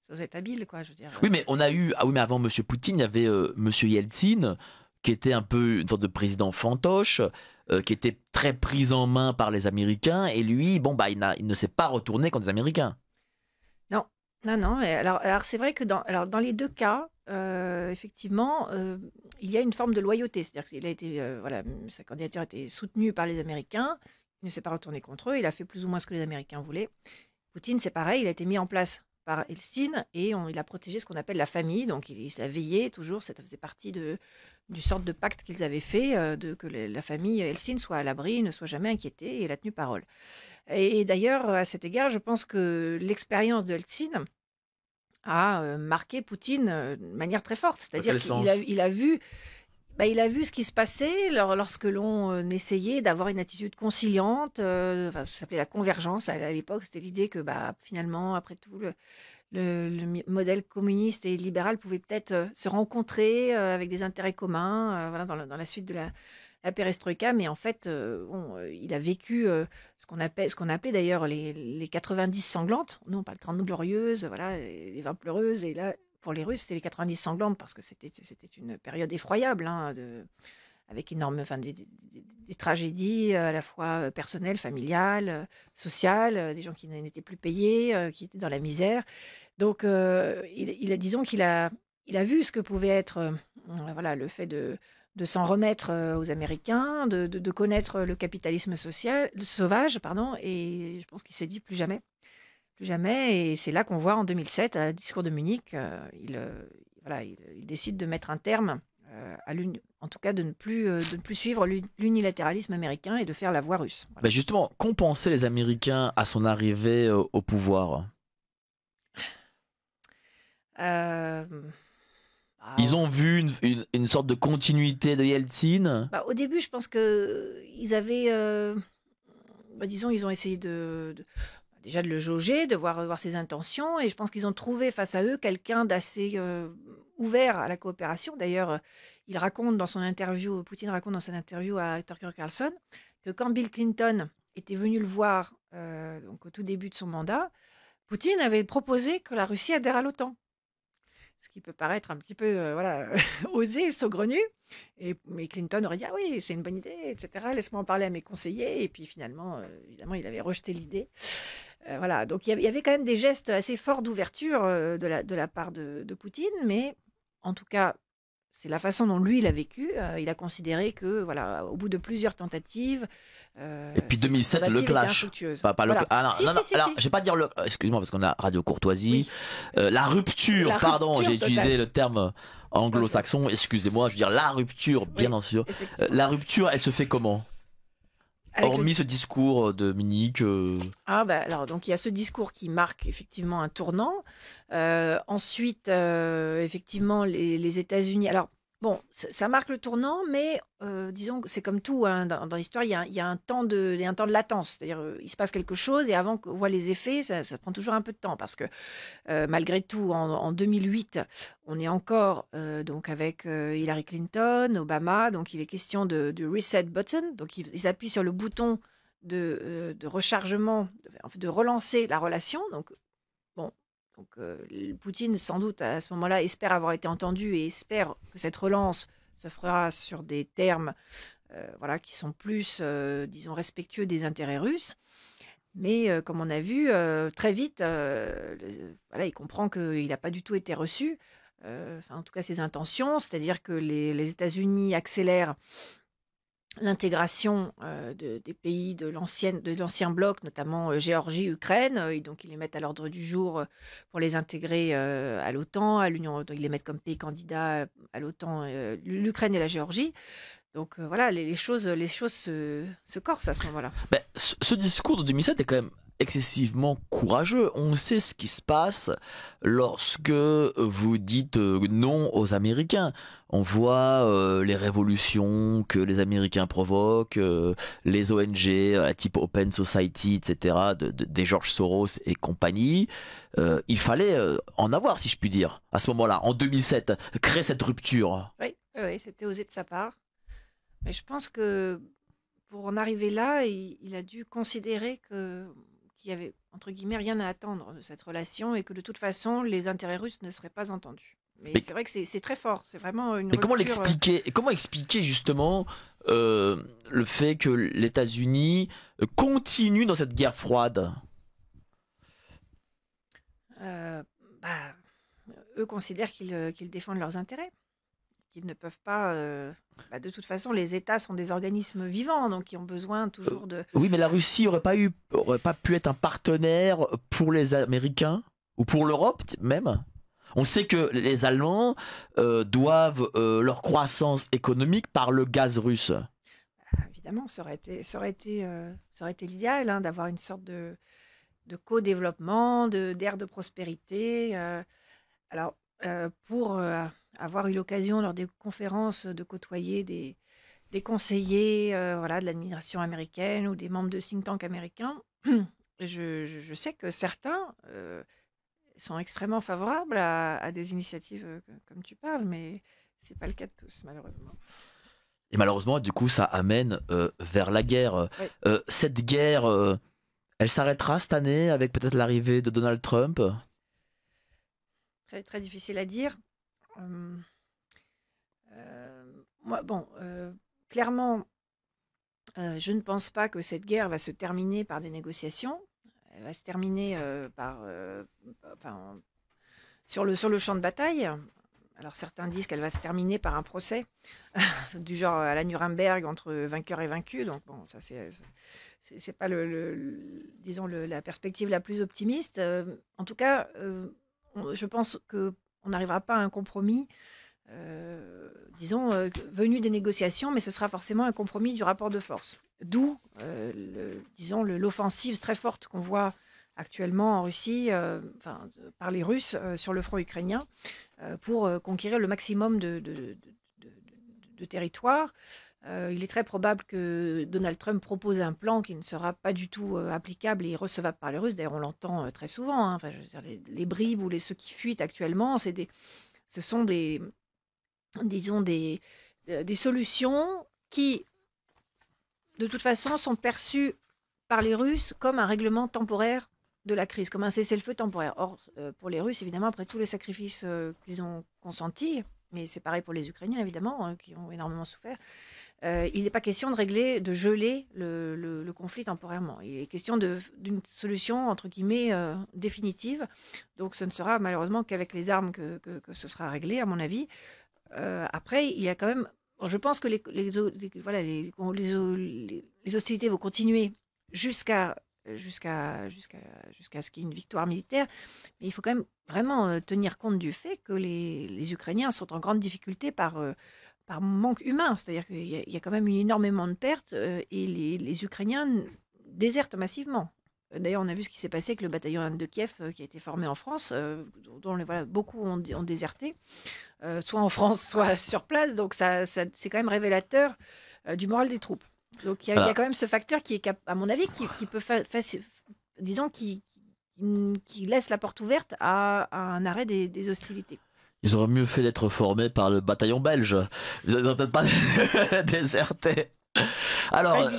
Sans être habile, quoi, je veux dire. Oui, mais on a eu... Ah oui, mais avant Monsieur Poutine, il y avait Monsieur Yeltsin, qui était un peu une sorte de président fantoche, qui était très pris en main par les Américains, et lui, bon, bah, il ne s'est pas retourné contre les Américains. Non. Et alors c'est vrai que dans les deux cas, effectivement, il y a une forme de loyauté. C'est-à-dire qu'il a été, voilà, sa candidature a été soutenue par les Américains. Il ne s'est pas retourné contre eux. Il a fait plus ou moins ce que les Américains voulaient. Poutine, c'est pareil. Il a été mis en place par Elstine et il a protégé ce qu'on appelle la famille. Donc il a veillé toujours. Ça faisait partie du sorte de pacte qu'ils avaient fait, que la famille Elstine soit à l'abri, ne soit jamais inquiétée, et il a tenu parole. Et d'ailleurs, à cet égard, je pense que l'expérience de Eltsine a marqué Poutine de manière très forte. Dans C'est-à-dire quel qu'il sens? il a vu ce qui se passait lorsque l'on essayait d'avoir une attitude conciliante. Ça s'appelait la convergence à l'époque. C'était l'idée que finalement, après tout, le modèle communiste et libéral pouvait peut-être se rencontrer avec des intérêts communs, voilà, dans la suite de la perestroïka, mais en fait, il a vécu ce qu'on appelait d'ailleurs les 90 sanglantes. Nous, on parle 30 glorieuses, voilà, les 20 pleureuses, et là, pour les Russes, c'était les 90 sanglantes parce que c'était une période effroyable, hein, avec enfin, des tragédies à la fois personnelles, familiales, sociales, des gens qui n'étaient plus payés, qui étaient dans la misère. Donc, disons il a vu ce que pouvait être voilà, le fait de s'en remettre aux Américains, de connaître le capitalisme sauvage, pardon, et je pense qu'il s'est dit plus jamais. Plus jamais, et c'est là qu'on voit en 2007, à discours de Munich, voilà, il décide de mettre un terme en tout cas de ne plus suivre l'unilatéralisme américain et de faire la voie russe. Voilà. Bah justement, qu'ont pensé les Américains à son arrivée au pouvoir? Euh, Ils ont vu une sorte de continuité de Yeltsin? Au début, je pense que ils avaient, disons, ils ont essayé déjà de le jauger, de voir ses intentions, et je pense qu'ils ont trouvé face à eux quelqu'un d'assez ouvert à la coopération. D'ailleurs, Poutine raconte dans son interview à Tucker Carlson que quand Bill Clinton était venu le voir, donc au tout début de son mandat, Poutine avait proposé que la Russie adhère à l'OTAN. Ce qui peut paraître un petit peu voilà, osé, saugrenu. Mais Clinton aurait dit « Ah oui, c'est une bonne idée, etc. Laisse-moi en parler à mes conseillers. » Et puis finalement, évidemment, il avait rejeté l'idée. Voilà, donc il y avait quand même des gestes assez forts d'ouverture de la part de Poutine. Mais en tout cas, c'est la façon dont lui, il a vécu. Il a considéré que, voilà, au bout de plusieurs tentatives, et puis 2007, le clash. Voilà. Ah non, Si, non, si, non, si, alors, si. je vais pas dire le. Excuse-moi, parce qu'on a Radio Courtoisie. Oui. La rupture, La pardon, rupture j'ai utilisé totale. le terme anglo-saxon. Excusez-moi, je veux dire la rupture, bien Oui, sûr. effectivement. La rupture, elle se fait comment? Avec Hormis ce discours de Munich. alors donc il y a ce discours qui marque effectivement un tournant. Ensuite, effectivement, les États-Unis. Alors bon, ça marque le tournant, mais disons que c'est comme tout hein, dans l'histoire, il y a un temps de latence. C'est-à-dire, il se passe quelque chose et avant qu'on voit les effets, ça prend toujours un peu de temps parce que malgré tout, en 2008, on est encore donc avec Hillary Clinton, Obama. Donc il est question de reset button. Donc ils appuient sur le bouton de rechargement, de relancer la relation. Donc bon. Donc, Poutine, sans doute, à ce moment-là, espère avoir été entendu et espère que cette relance se fera sur des termes voilà, qui sont plus, disons, respectueux des intérêts russes. Mais comme on a vu, très vite, voilà, il comprend qu'il n'a pas du tout été reçu. En tout cas, ses intentions, c'est-à-dire que les États-Unis accélèrent l'intégration des pays de l'ancien bloc, notamment Géorgie, Ukraine. Et donc, ils les mettent à l'ordre du jour pour les intégrer à l'OTAN, à l'Union. Ils les mettent comme pays candidats à l'OTAN, l'Ukraine et la Géorgie. Donc voilà, les choses se corsent à ce moment-là. Ben, ce discours de 2007 est quand même excessivement courageux. On sait ce qui se passe lorsque vous dites non aux Américains. On voit les révolutions que les Américains provoquent, les ONG type Open Society, etc., des George Soros et compagnie. Il fallait en avoir, si je puis dire, à ce moment-là, en 2007, créer cette rupture. Oui, c'était osé de sa part. Mais je pense que pour en arriver là, il a dû considérer qu'il y avait, entre guillemets, rien à attendre de cette relation et que de toute façon, les intérêts russes ne seraient pas entendus. Mais c'est vrai que c'est très fort, c'est vraiment une rupture. Comment expliquer justement le fait que les États-Unis continuent dans cette guerre froide? Eux considèrent qu'ils défendent leurs intérêts. Ils ne peuvent pas. De toute façon, les États sont des organismes vivants, donc ils ont besoin toujours de. Oui, mais la Russie n'aurait pas pu être un partenaire pour les Américains ou pour l'Europe même. On sait que les Allemands doivent leur croissance économique par le gaz russe. Évidemment, ça aurait été l'idéal, hein, d'avoir une sorte de co-développement, d'ère de prospérité. Alors, pour avoir eu l'occasion lors des conférences de côtoyer des conseillers de l'administration américaine ou des membres de think tanks américains, je sais que certains sont extrêmement favorables à des initiatives comme tu parles, mais c'est pas le cas de tous, malheureusement. Et malheureusement, du coup, ça amène vers la guerre. Oui. Cette guerre, elle s'arrêtera cette année avec peut-être l'arrivée de Donald Trump? Très, très difficile à dire. Clairement, je ne pense pas que cette guerre va se terminer par des négociations. Elle va se terminer sur le champ de bataille. Alors certains disent qu'elle va se terminer par un procès du genre à la Nuremberg entre vainqueurs et vaincus. Donc bon, ça c'est pas la perspective la plus optimiste. En tout cas, je pense qu'on n'arrivera pas à un compromis, venu des négociations, mais ce sera forcément un compromis du rapport de force. D'où, l'offensive très forte qu'on voit actuellement en Russie, par les Russes sur le front ukrainien, pour conquérir le maximum de territoire. Il est très probable que Donald Trump propose un plan qui ne sera pas du tout applicable et recevable par les Russes. D'ailleurs, on l'entend très souvent. Hein. Les bribes ou ceux qui fuient actuellement, ce sont des solutions qui, de toute façon, sont perçues par les Russes comme un règlement temporaire de la crise, comme un cessez-le-feu temporaire. Or, pour les Russes, évidemment, après tous les sacrifices qu'ils ont consentis, mais c'est pareil pour les Ukrainiens, évidemment, hein, qui ont énormément souffert, il n'est pas question de geler le conflit temporairement. Il est question d'une solution, entre guillemets, définitive. Donc, ce ne sera malheureusement qu'avec les armes que ce sera réglé, à mon avis. Après, il y a quand même... Je pense que les hostilités vont continuer jusqu'à ce qu'il y ait une victoire militaire. Mais il faut quand même vraiment tenir compte du fait que les Ukrainiens sont en grande difficulté par manque humain. C'est-à-dire qu'il y a quand même énormément de pertes et les Ukrainiens désertent massivement. D'ailleurs, on a vu ce qui s'est passé avec le bataillon de Kiev qui a été formé en France, dont beaucoup ont déserté, soit en France, soit sur place. Donc, ça c'est quand même révélateur du moral des troupes. Donc, il y a quand même ce facteur qui est, à mon avis, qui peut qui laisse la porte ouverte à un arrêt des hostilités. Ils auraient mieux fait d'être formés par le bataillon belge. Ils n'auraient peut-être pas déserté. Alors,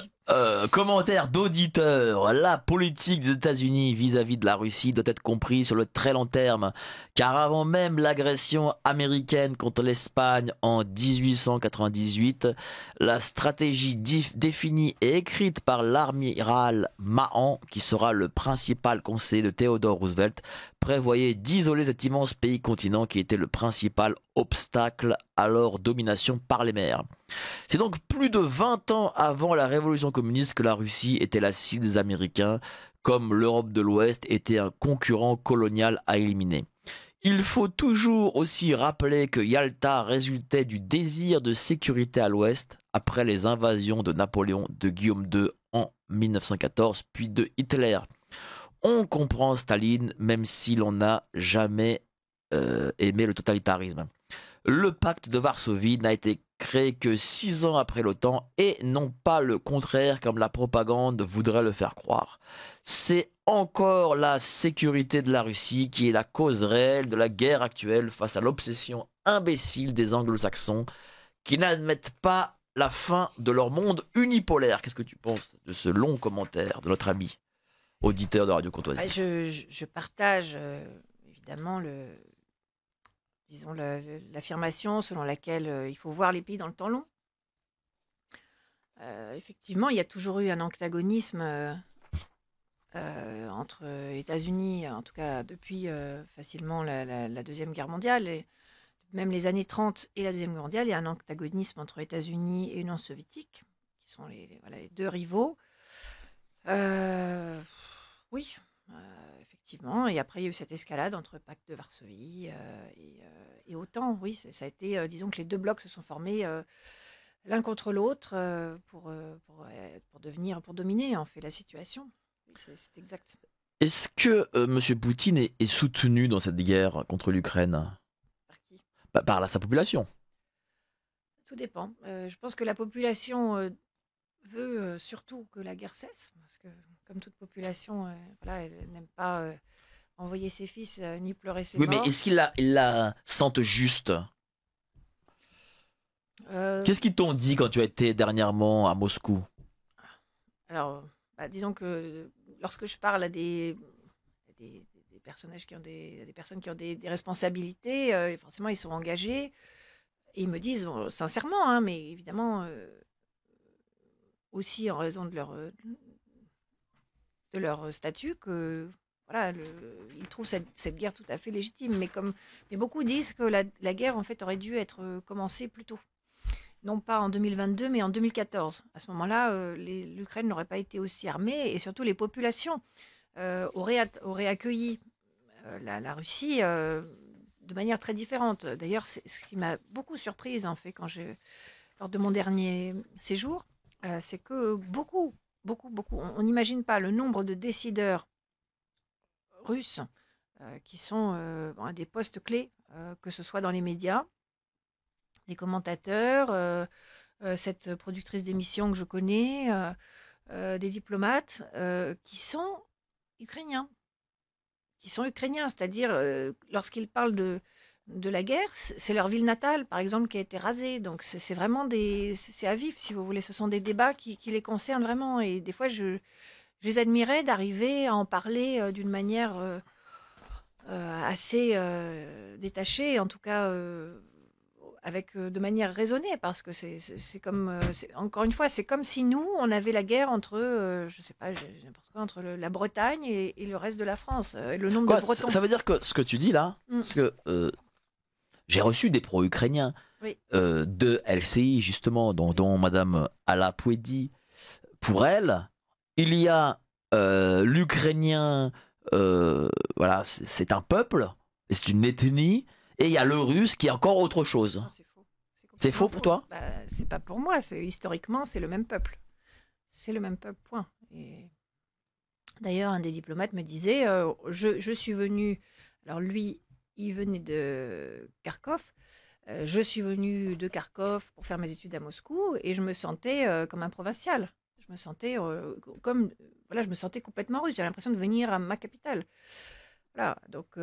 Commentaire d'auditeur. La politique des États-Unis vis-à-vis de la Russie doit être comprise sur le très long terme, car avant même l'agression américaine contre l'Espagne en 1898, la stratégie définie et écrite par l'amiral Mahan, qui sera le principal conseiller de Theodore Roosevelt, prévoyait d'isoler cet immense pays-continent qui était le principal obstacle à leur domination par les mers. C'est donc plus de 20 ans avant la révolution communiste que la Russie était la cible des Américains, comme l'Europe de l'Ouest était un concurrent colonial à éliminer. Il faut toujours aussi rappeler que Yalta résultait du désir de sécurité à l'Ouest après les invasions de Napoléon, de Guillaume II en 1914, puis de Hitler. On comprend Staline même si l'on n'a jamais aimé le totalitarisme. Le pacte de Varsovie n'a été créé que 6 ans après l'OTAN et non pas le contraire comme la propagande voudrait le faire croire. C'est encore la sécurité de la Russie qui est la cause réelle de la guerre actuelle face à l'obsession imbécile des anglo-saxons qui n'admettent pas la fin de leur monde unipolaire. Qu'est-ce que tu penses de ce long commentaire de notre ami auditeur de Radio Courtoisie? Je partage évidemment l'affirmation selon laquelle il faut voir les pays dans le temps long. Effectivement, il y a toujours eu un antagonisme entre États-Unis, en tout cas depuis facilement la Deuxième Guerre mondiale, et même les années 30 et la Deuxième Guerre mondiale, il y a un antagonisme entre États-Unis et l'Union soviétique, qui sont les deux rivaux. Oui, effectivement. Et après, il y a eu cette escalade entre pacte de Varsovie et OTAN. Oui, ça a été, disons que les deux blocs se sont formés l'un contre l'autre pour dominer en fait la situation. Oui, c'est exact. Est-ce que M. Poutine est soutenu dans cette guerre contre l'Ukraine Par qui? Par sa population? Tout dépend. Je pense que la population veut surtout que la guerre cesse, parce que comme toute population, voilà, elle n'aime pas envoyer ses fils ni pleurer ses Oui, morts. mais est-ce qu'il la sente juste? Qu'est-ce qu'ils t'ont dit quand tu as été dernièrement à Moscou? Alors, disons que lorsque je parle à des personnages qui ont des personnes qui ont des responsabilités, forcément ils sont engagés et ils me disent sincèrement, hein, mais évidemment aussi en raison de leur statut que voilà, ils trouvent cette guerre tout à fait légitime. Mais beaucoup disent que la guerre en fait aurait dû être commencée plus tôt. Non pas en 2022, mais en 2014. À ce moment-là, l'Ukraine n'aurait pas été aussi armée et surtout les populations auraient accueilli la Russie de manière très différente. D'ailleurs, c'est ce qui m'a beaucoup surprise en fait lors de mon dernier séjour, c'est que beaucoup, on n'imagine pas le nombre de décideurs russes qui sont à des postes clés, que ce soit dans les médias, des commentateurs, cette productrice d'émission que je connais, des diplomates qui sont ukrainiens. C'est-à-dire lorsqu'ils parlent de la guerre, c'est leur ville natale, par exemple, qui a été rasée. Donc c'est vraiment c'est à vif, si vous voulez. Ce sont des débats qui les concernent vraiment. Et des fois, je les admirais d'arriver à en parler d'une manière assez détachée, en tout cas de manière raisonnée, parce que c'est comme, encore une fois, c'est comme si nous, on avait la guerre entre, je sais pas, n'importe quoi, entre la Bretagne et le reste de la France, et le nombre de Bretons. Ça veut dire que ce que tu dis là, parce que j'ai reçu des pro-ukrainiens Oui. de LCI, justement, dont Madame Ala Pouedi. Pour elle, il y a l'Ukrainien, voilà, c'est un peuple, et c'est une ethnie, et il y a le russe qui est encore autre chose. Non, c'est faux. C'est faux pour toi? C'est pas pour moi. Historiquement, c'est le même peuple. C'est le même peuple, point. Et d'ailleurs, un des diplomates me disait, je suis venu, alors lui, il venait de Kharkov, je suis venu de Kharkov pour faire mes études à Moscou, et je me sentais comme un provincial. Je me sentais je me sentais complètement russe. J'avais l'impression de venir à ma capitale. Voilà, donc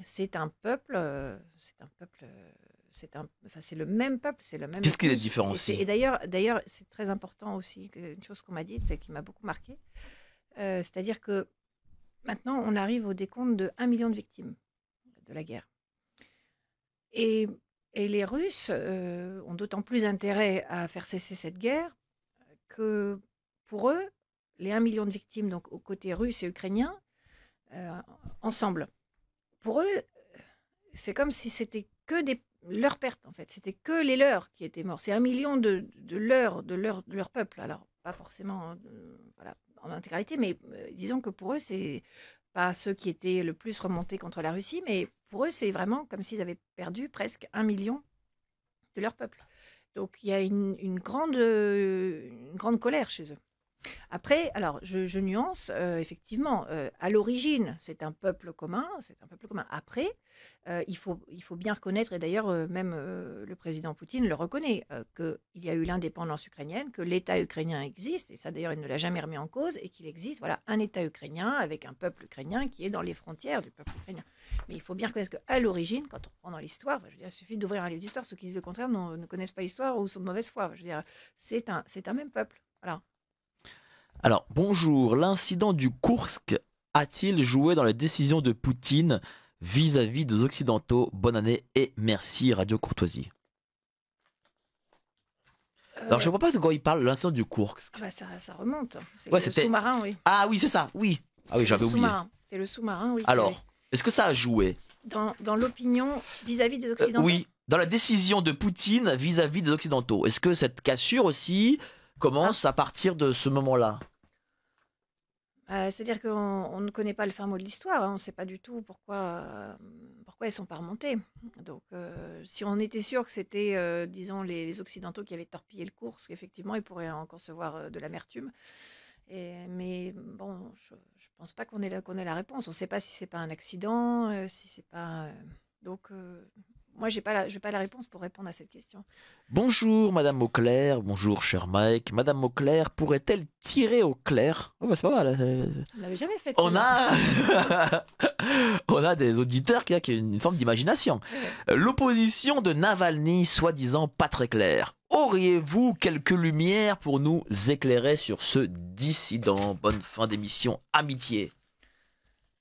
c'est un peuple c'est le même peuple, c'est le même Qu'est-ce qui les ethnie. différencie? Et d'ailleurs, c'est très important aussi, une chose qu'on m'a dite, c'est qui m'a beaucoup marqué, c'est-à-dire que maintenant, on arrive au décompte de 1 million de victimes de la guerre. Et, et les Russes ont d'autant plus intérêt à faire cesser cette guerre que pour eux, les 1 million de victimes, donc aux côtés russes et ukrainiens, ensemble, pour eux, c'est comme si c'était que leurs pertes, en fait. C'était que les leurs qui étaient morts. C'est 1 million de leur peuple. Alors, pas forcément voilà, en intégralité, mais disons que pour eux, c'est pas ceux qui étaient le plus remontés contre la Russie, mais pour eux, c'est vraiment comme s'ils avaient perdu presque 1 million de leur peuple. Donc, il y a une grande colère chez eux. Après, alors, je nuance, effectivement, à l'origine, c'est un peuple commun, Après, il faut bien reconnaître, et d'ailleurs, même le président Poutine le reconnaît, qu'il y a eu l'indépendance ukrainienne, que l'État ukrainien existe, et ça, d'ailleurs, il ne l'a jamais remis en cause, et qu'il existe, voilà, un État ukrainien avec un peuple ukrainien qui est dans les frontières du peuple ukrainien. Mais il faut bien reconnaître qu'à l'origine, quand on reprend dans l'histoire, je veux dire, il suffit d'ouvrir un livre d'histoire, ceux qui disent le contraire ne connaissent pas l'histoire ou sont de mauvaise foi. Je veux dire, c'est un même peuple, voilà. Alors, bonjour. L'incident du Koursk a-t-il joué dans la décision de Poutine vis-à-vis des Occidentaux? Bonne année et merci, Radio Courtoisie. Alors, je ne vois pas de quoi il parle, l'incident du Koursk. Bah ça remonte. C'est Ouais, le sous-marin, oui. Ah oui, c'est ça, oui. Ah oui, j'avais oublié. C'est le sous-marin, oui. Alors, est-ce que ça a joué dans l'opinion vis-à-vis des Occidentaux? Oui, dans la décision de Poutine vis-à-vis des Occidentaux. Est-ce que cette cassure aussi commence à partir de ce moment-là? C'est-à-dire qu'on ne connaît pas le fin mot de l'histoire, hein. On ne sait pas du tout pourquoi ils ne sont pas remontés. Donc, si on était sûr que c'était, disons, les Occidentaux qui avaient torpillé le cours, effectivement, ils pourraient en concevoir de l'amertume. Mais bon, je ne pense pas qu'on ait la réponse. On ne sait pas si ce n'est pas un accident, si c'est pas. Donc, moi, je n'ai pas la réponse pour répondre à cette question. Bonjour Madame Auclair, bonjour cher Mike. Madame Auclair pourrait-elle tirer au clair? Oh, bah, c'est pas mal. On l'avait jamais fait. On a... On a des auditeurs qui ont une forme d'imagination. Ouais. L'opposition de Navalny, soi-disant pas très claire. Auriez-vous quelques lumières pour nous éclairer sur ce dissident? Bonne fin d'émission, amitié.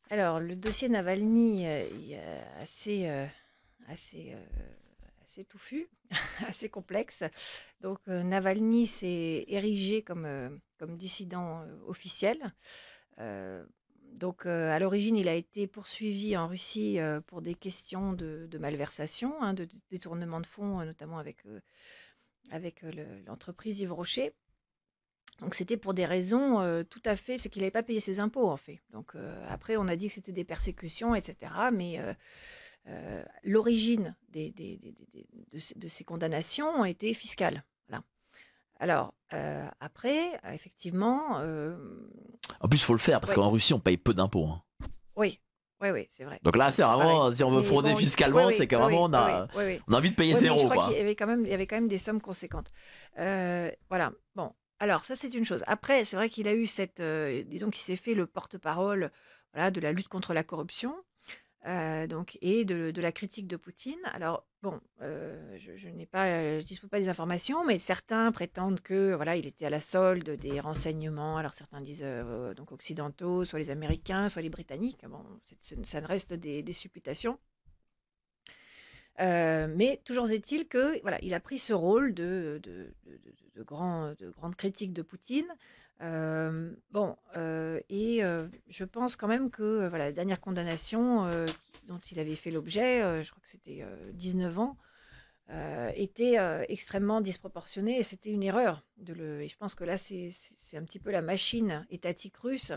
Alors, le dossier Navalny est assez touffu, assez complexe. Donc, Navalny s'est érigé comme dissident officiel. Donc, à l'origine, il a été poursuivi en Russie pour des questions de malversation, hein, de détournement de fonds, notamment avec l'entreprise Yves Rocher. Donc, c'était pour des raisons tout à fait... C'est qu'il n'avait pas payé ses impôts, en fait. Donc, après, on a dit que c'était des persécutions, etc. Mais l'origine de ces condamnations a été fiscale. Voilà. Alors, après, effectivement... En plus, il faut le faire, parce qu'en Russie, on paye peu d'impôts. Hein. Oui, c'est vrai. Donc là, c'est vraiment, si on veut frauder fiscalement, c'est que vraiment, on a envie de payer zéro. Je crois qu'il y avait quand même des sommes conséquentes. Voilà, bon. Alors, ça, c'est une chose. Après, c'est vrai qu'il a eu disons qu'il s'est fait le porte-parole, voilà, de la lutte contre la corruption. Donc, et de la critique de Poutine. Alors, bon, je dispose pas des informations, mais certains prétendent que voilà, il était à la solde des renseignements. Alors, certains disent donc occidentaux, soit les Américains, soit les Britanniques. Bon, ça ne reste des supputations. Mais toujours est-il que voilà, il a pris ce rôle de grande critique de Poutine. Je pense quand même que voilà, la dernière condamnation dont il avait fait l'objet, je crois que c'était 19 ans, était extrêmement disproportionnée et c'était une erreur. Et je pense que là, c'est un petit peu la machine étatique russe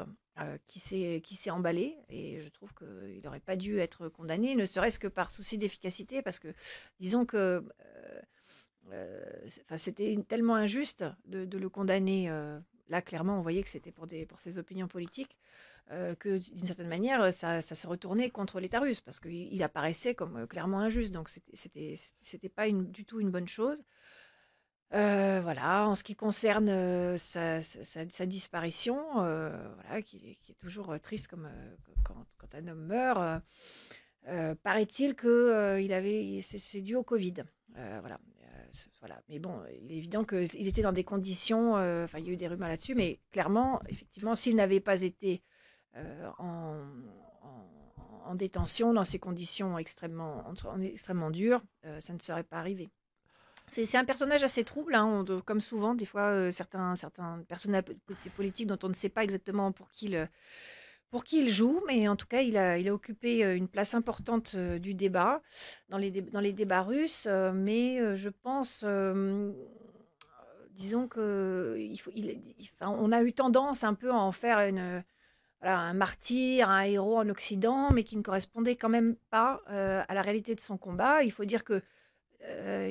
qui s'est emballée et je trouve qu'il n'aurait pas dû être condamné, ne serait-ce que par souci d'efficacité, parce que disons que c'était tellement injuste de le condamner. Là, clairement, on voyait que c'était pour ses opinions politiques, que d'une certaine manière, ça se retournait contre l'État russe, parce qu'il apparaissait comme clairement injuste. Donc, c'était pas du tout une bonne chose. Voilà, en ce qui concerne sa disparition, voilà, qui est toujours triste comme quand un homme meurt. Paraît-il que c'est dû au Covid. Voilà. Voilà. Mais bon, il est évident qu'il était dans des conditions. Enfin, il y a eu des rumeurs là-dessus, mais clairement, effectivement, s'il n'avait pas été en, en détention dans ces conditions extrêmement dures, ça ne serait pas arrivé. C'est un personnage assez trouble, hein, comme souvent, des fois, certains personnages politiques dont on ne sait pas exactement pour qui il joue, mais en tout cas, il a occupé une place importante du débat, dans les débats russes, mais je pense, disons que on a eu tendance un peu à en faire voilà, un martyr, un héros en Occident, mais qui ne correspondait quand même pas à la réalité de son combat. Il faut dire que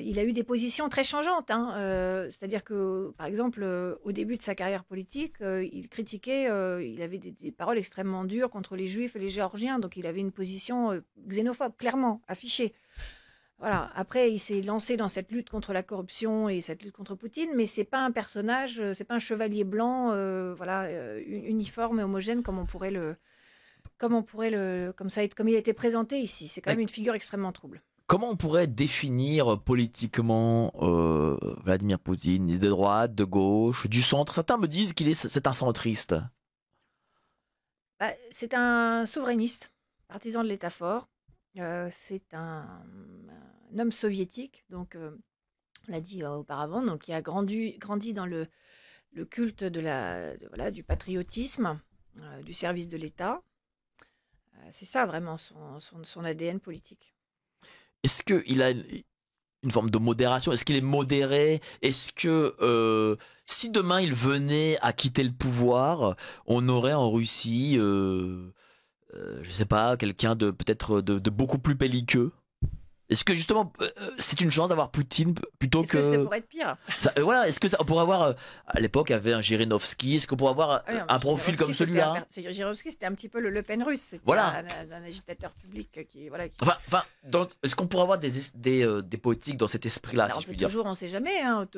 il a eu des positions très changeantes, hein. C'est-à-dire que, par exemple, au début de sa carrière politique, il critiquait, il avait des paroles extrêmement dures contre les Juifs et les Géorgiens, donc il avait une position xénophobe, clairement, affichée. Voilà. Après, il s'est lancé dans cette lutte contre la corruption et cette lutte contre Poutine, mais c'est pas un personnage, c'est pas un chevalier blanc, voilà, uniforme et homogène comme il a été présenté ici. C'est quand même une figure extrêmement trouble. Comment on pourrait définir politiquement Vladimir Poutine? De droite, de gauche, du centre? Certains me disent c'est un centriste. C'est un souverainiste, partisan de l'État fort. C'est un homme soviétique, donc on l'a dit auparavant, donc qui a grandi dans le culte du patriotisme, du service de l'État. C'est ça vraiment son ADN politique. Est-ce qu'il a une forme de modération? Est-ce qu'il est modéré? Est-ce que si demain il venait à quitter le pouvoir, on aurait en Russie, je sais pas, quelqu'un de peut-être de beaucoup plus belliqueux? Est-ce que justement c'est une chance d'avoir Poutine plutôt que... Est-ce que ça pourrait être pire? Voilà, est-ce que on pourrait avoir à l'époque il y avait un Jirinovski, est-ce qu'on pourrait avoir un profil comme celui-là? Jirinovski, c'était un petit peu le Le Pen russe, c'était voilà. un agitateur public qui... Enfin, est-ce qu'on pourrait avoir des politiques dans cet esprit-là, si je puis dire? Toujours, on ne sait jamais, hein,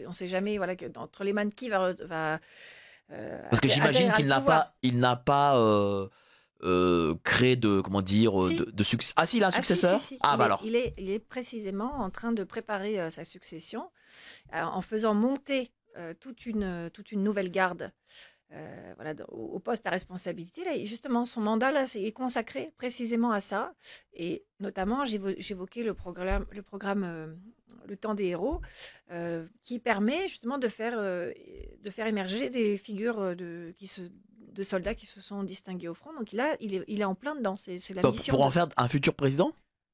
on sait jamais, voilà, entre les mains de qui va parce que j'imagine qu'il n'a pas créé de, comment dire, de succès. Ah si, il a un successeur. Si. Alors. Il est précisément en train de préparer sa succession en faisant monter toute une nouvelle garde voilà, au poste à responsabilité. Là, et justement, son mandat là, est consacré précisément à ça. Et notamment, j'évoquais le programme Le Temps des héros, qui permet justement de faire émerger des figures de soldats qui se sont distingués au front. Donc là, il est en plein dedans. C'est la mission. Pour en faire un futur président?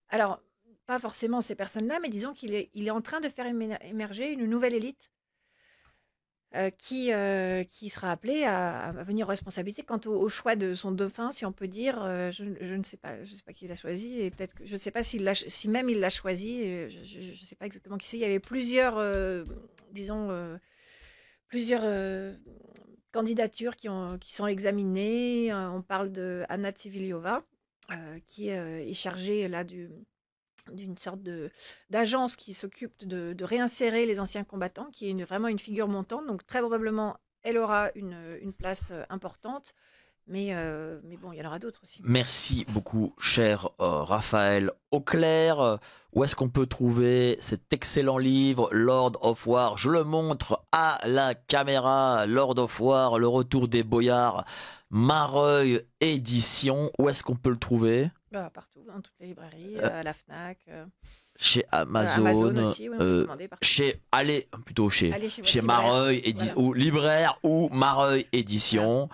Alors, pas forcément ces personnes-là, mais disons qu'il est en train de faire émerger une nouvelle élite qui sera appelée à venir aux responsabilités quant au choix de son dauphin, si on peut dire. Je ne sais pas qui l'a choisi, et peut-être que je ne sais pas si même il l'a choisi. Je ne sais pas exactement qui c'est. Il y avait plusieurs, candidatures qui sont examinées. On parle de Anna Tsiviliova, qui est chargée là d'une sorte d'agence qui s'occupe de réinsérer les anciens combattants, qui est vraiment une figure montante. Donc très probablement, elle aura une place importante. Mais bon, il y en aura d'autres aussi. Merci beaucoup, cher Raphaël Auclair. Où est-ce qu'on peut trouver cet excellent livre, Lord of War? Je le montre à la caméra. Lord of War, le retour des boyards, Mareuil édition. Où est-ce qu'on peut le trouver? Partout, dans toutes les librairies, à la Fnac. Chez Amazon aussi, oui, chez Mareuil voilà. Ou libraire ou Mareuil édition.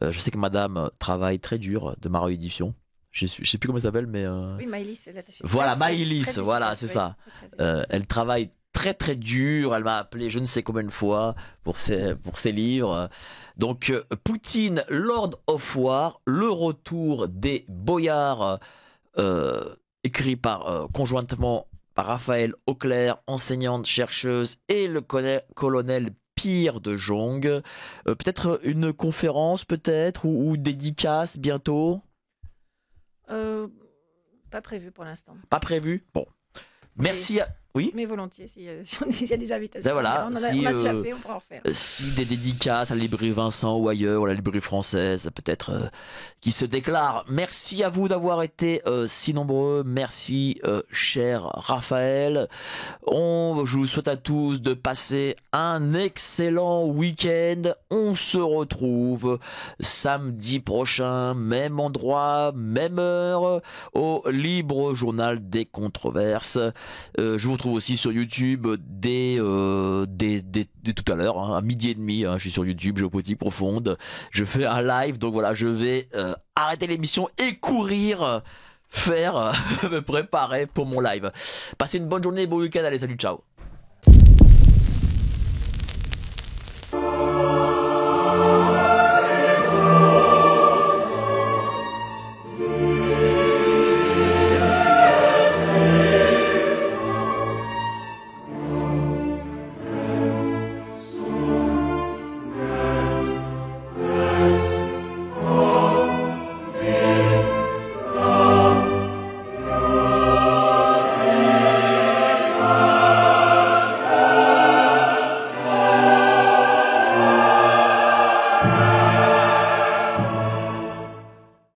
Voilà. Je sais que madame travaille très dur de Mareuil édition. Je sais plus comment elle s'appelle, mais oui, Maëlys, elle est attachée. Voilà, Maëlys, voilà, c'est ça. Elle travaille très très dur. Elle m'a appelé je ne sais combien de fois pour ses livres. Donc Poutine, Lord of War, le retour des boyards, écrit conjointement par Raphaël Auclair, enseignante chercheuse, et le colonel Pierre de Jong. Peut-être une conférence, peut-être, ou dédicace bientôt? Pas prévu pour l'instant. Pas prévu? Bon. Merci. Oui. Mais volontiers, s'il y a des invitations. Ben voilà, on a déjà fait, on pourra en refaire. Si des dédicaces à la librairie Vincent ou ailleurs, ou à la librairie française, peut-être qui se déclarent. Merci à vous d'avoir été si nombreux. Merci, cher Raphaël. Je vous souhaite à tous de passer un excellent week-end. On se retrouve samedi prochain, même endroit, même heure, au Libre Journal des Controverses. Je vous retrouve aussi sur YouTube dès tout à l'heure, hein, à 12h30. Hein, je suis sur YouTube, Géopolitique Profonde. Je fais un live, donc voilà, je vais arrêter l'émission et courir faire me préparer pour mon live. Passez une bonne journée, bon week-end, allez, salut, ciao.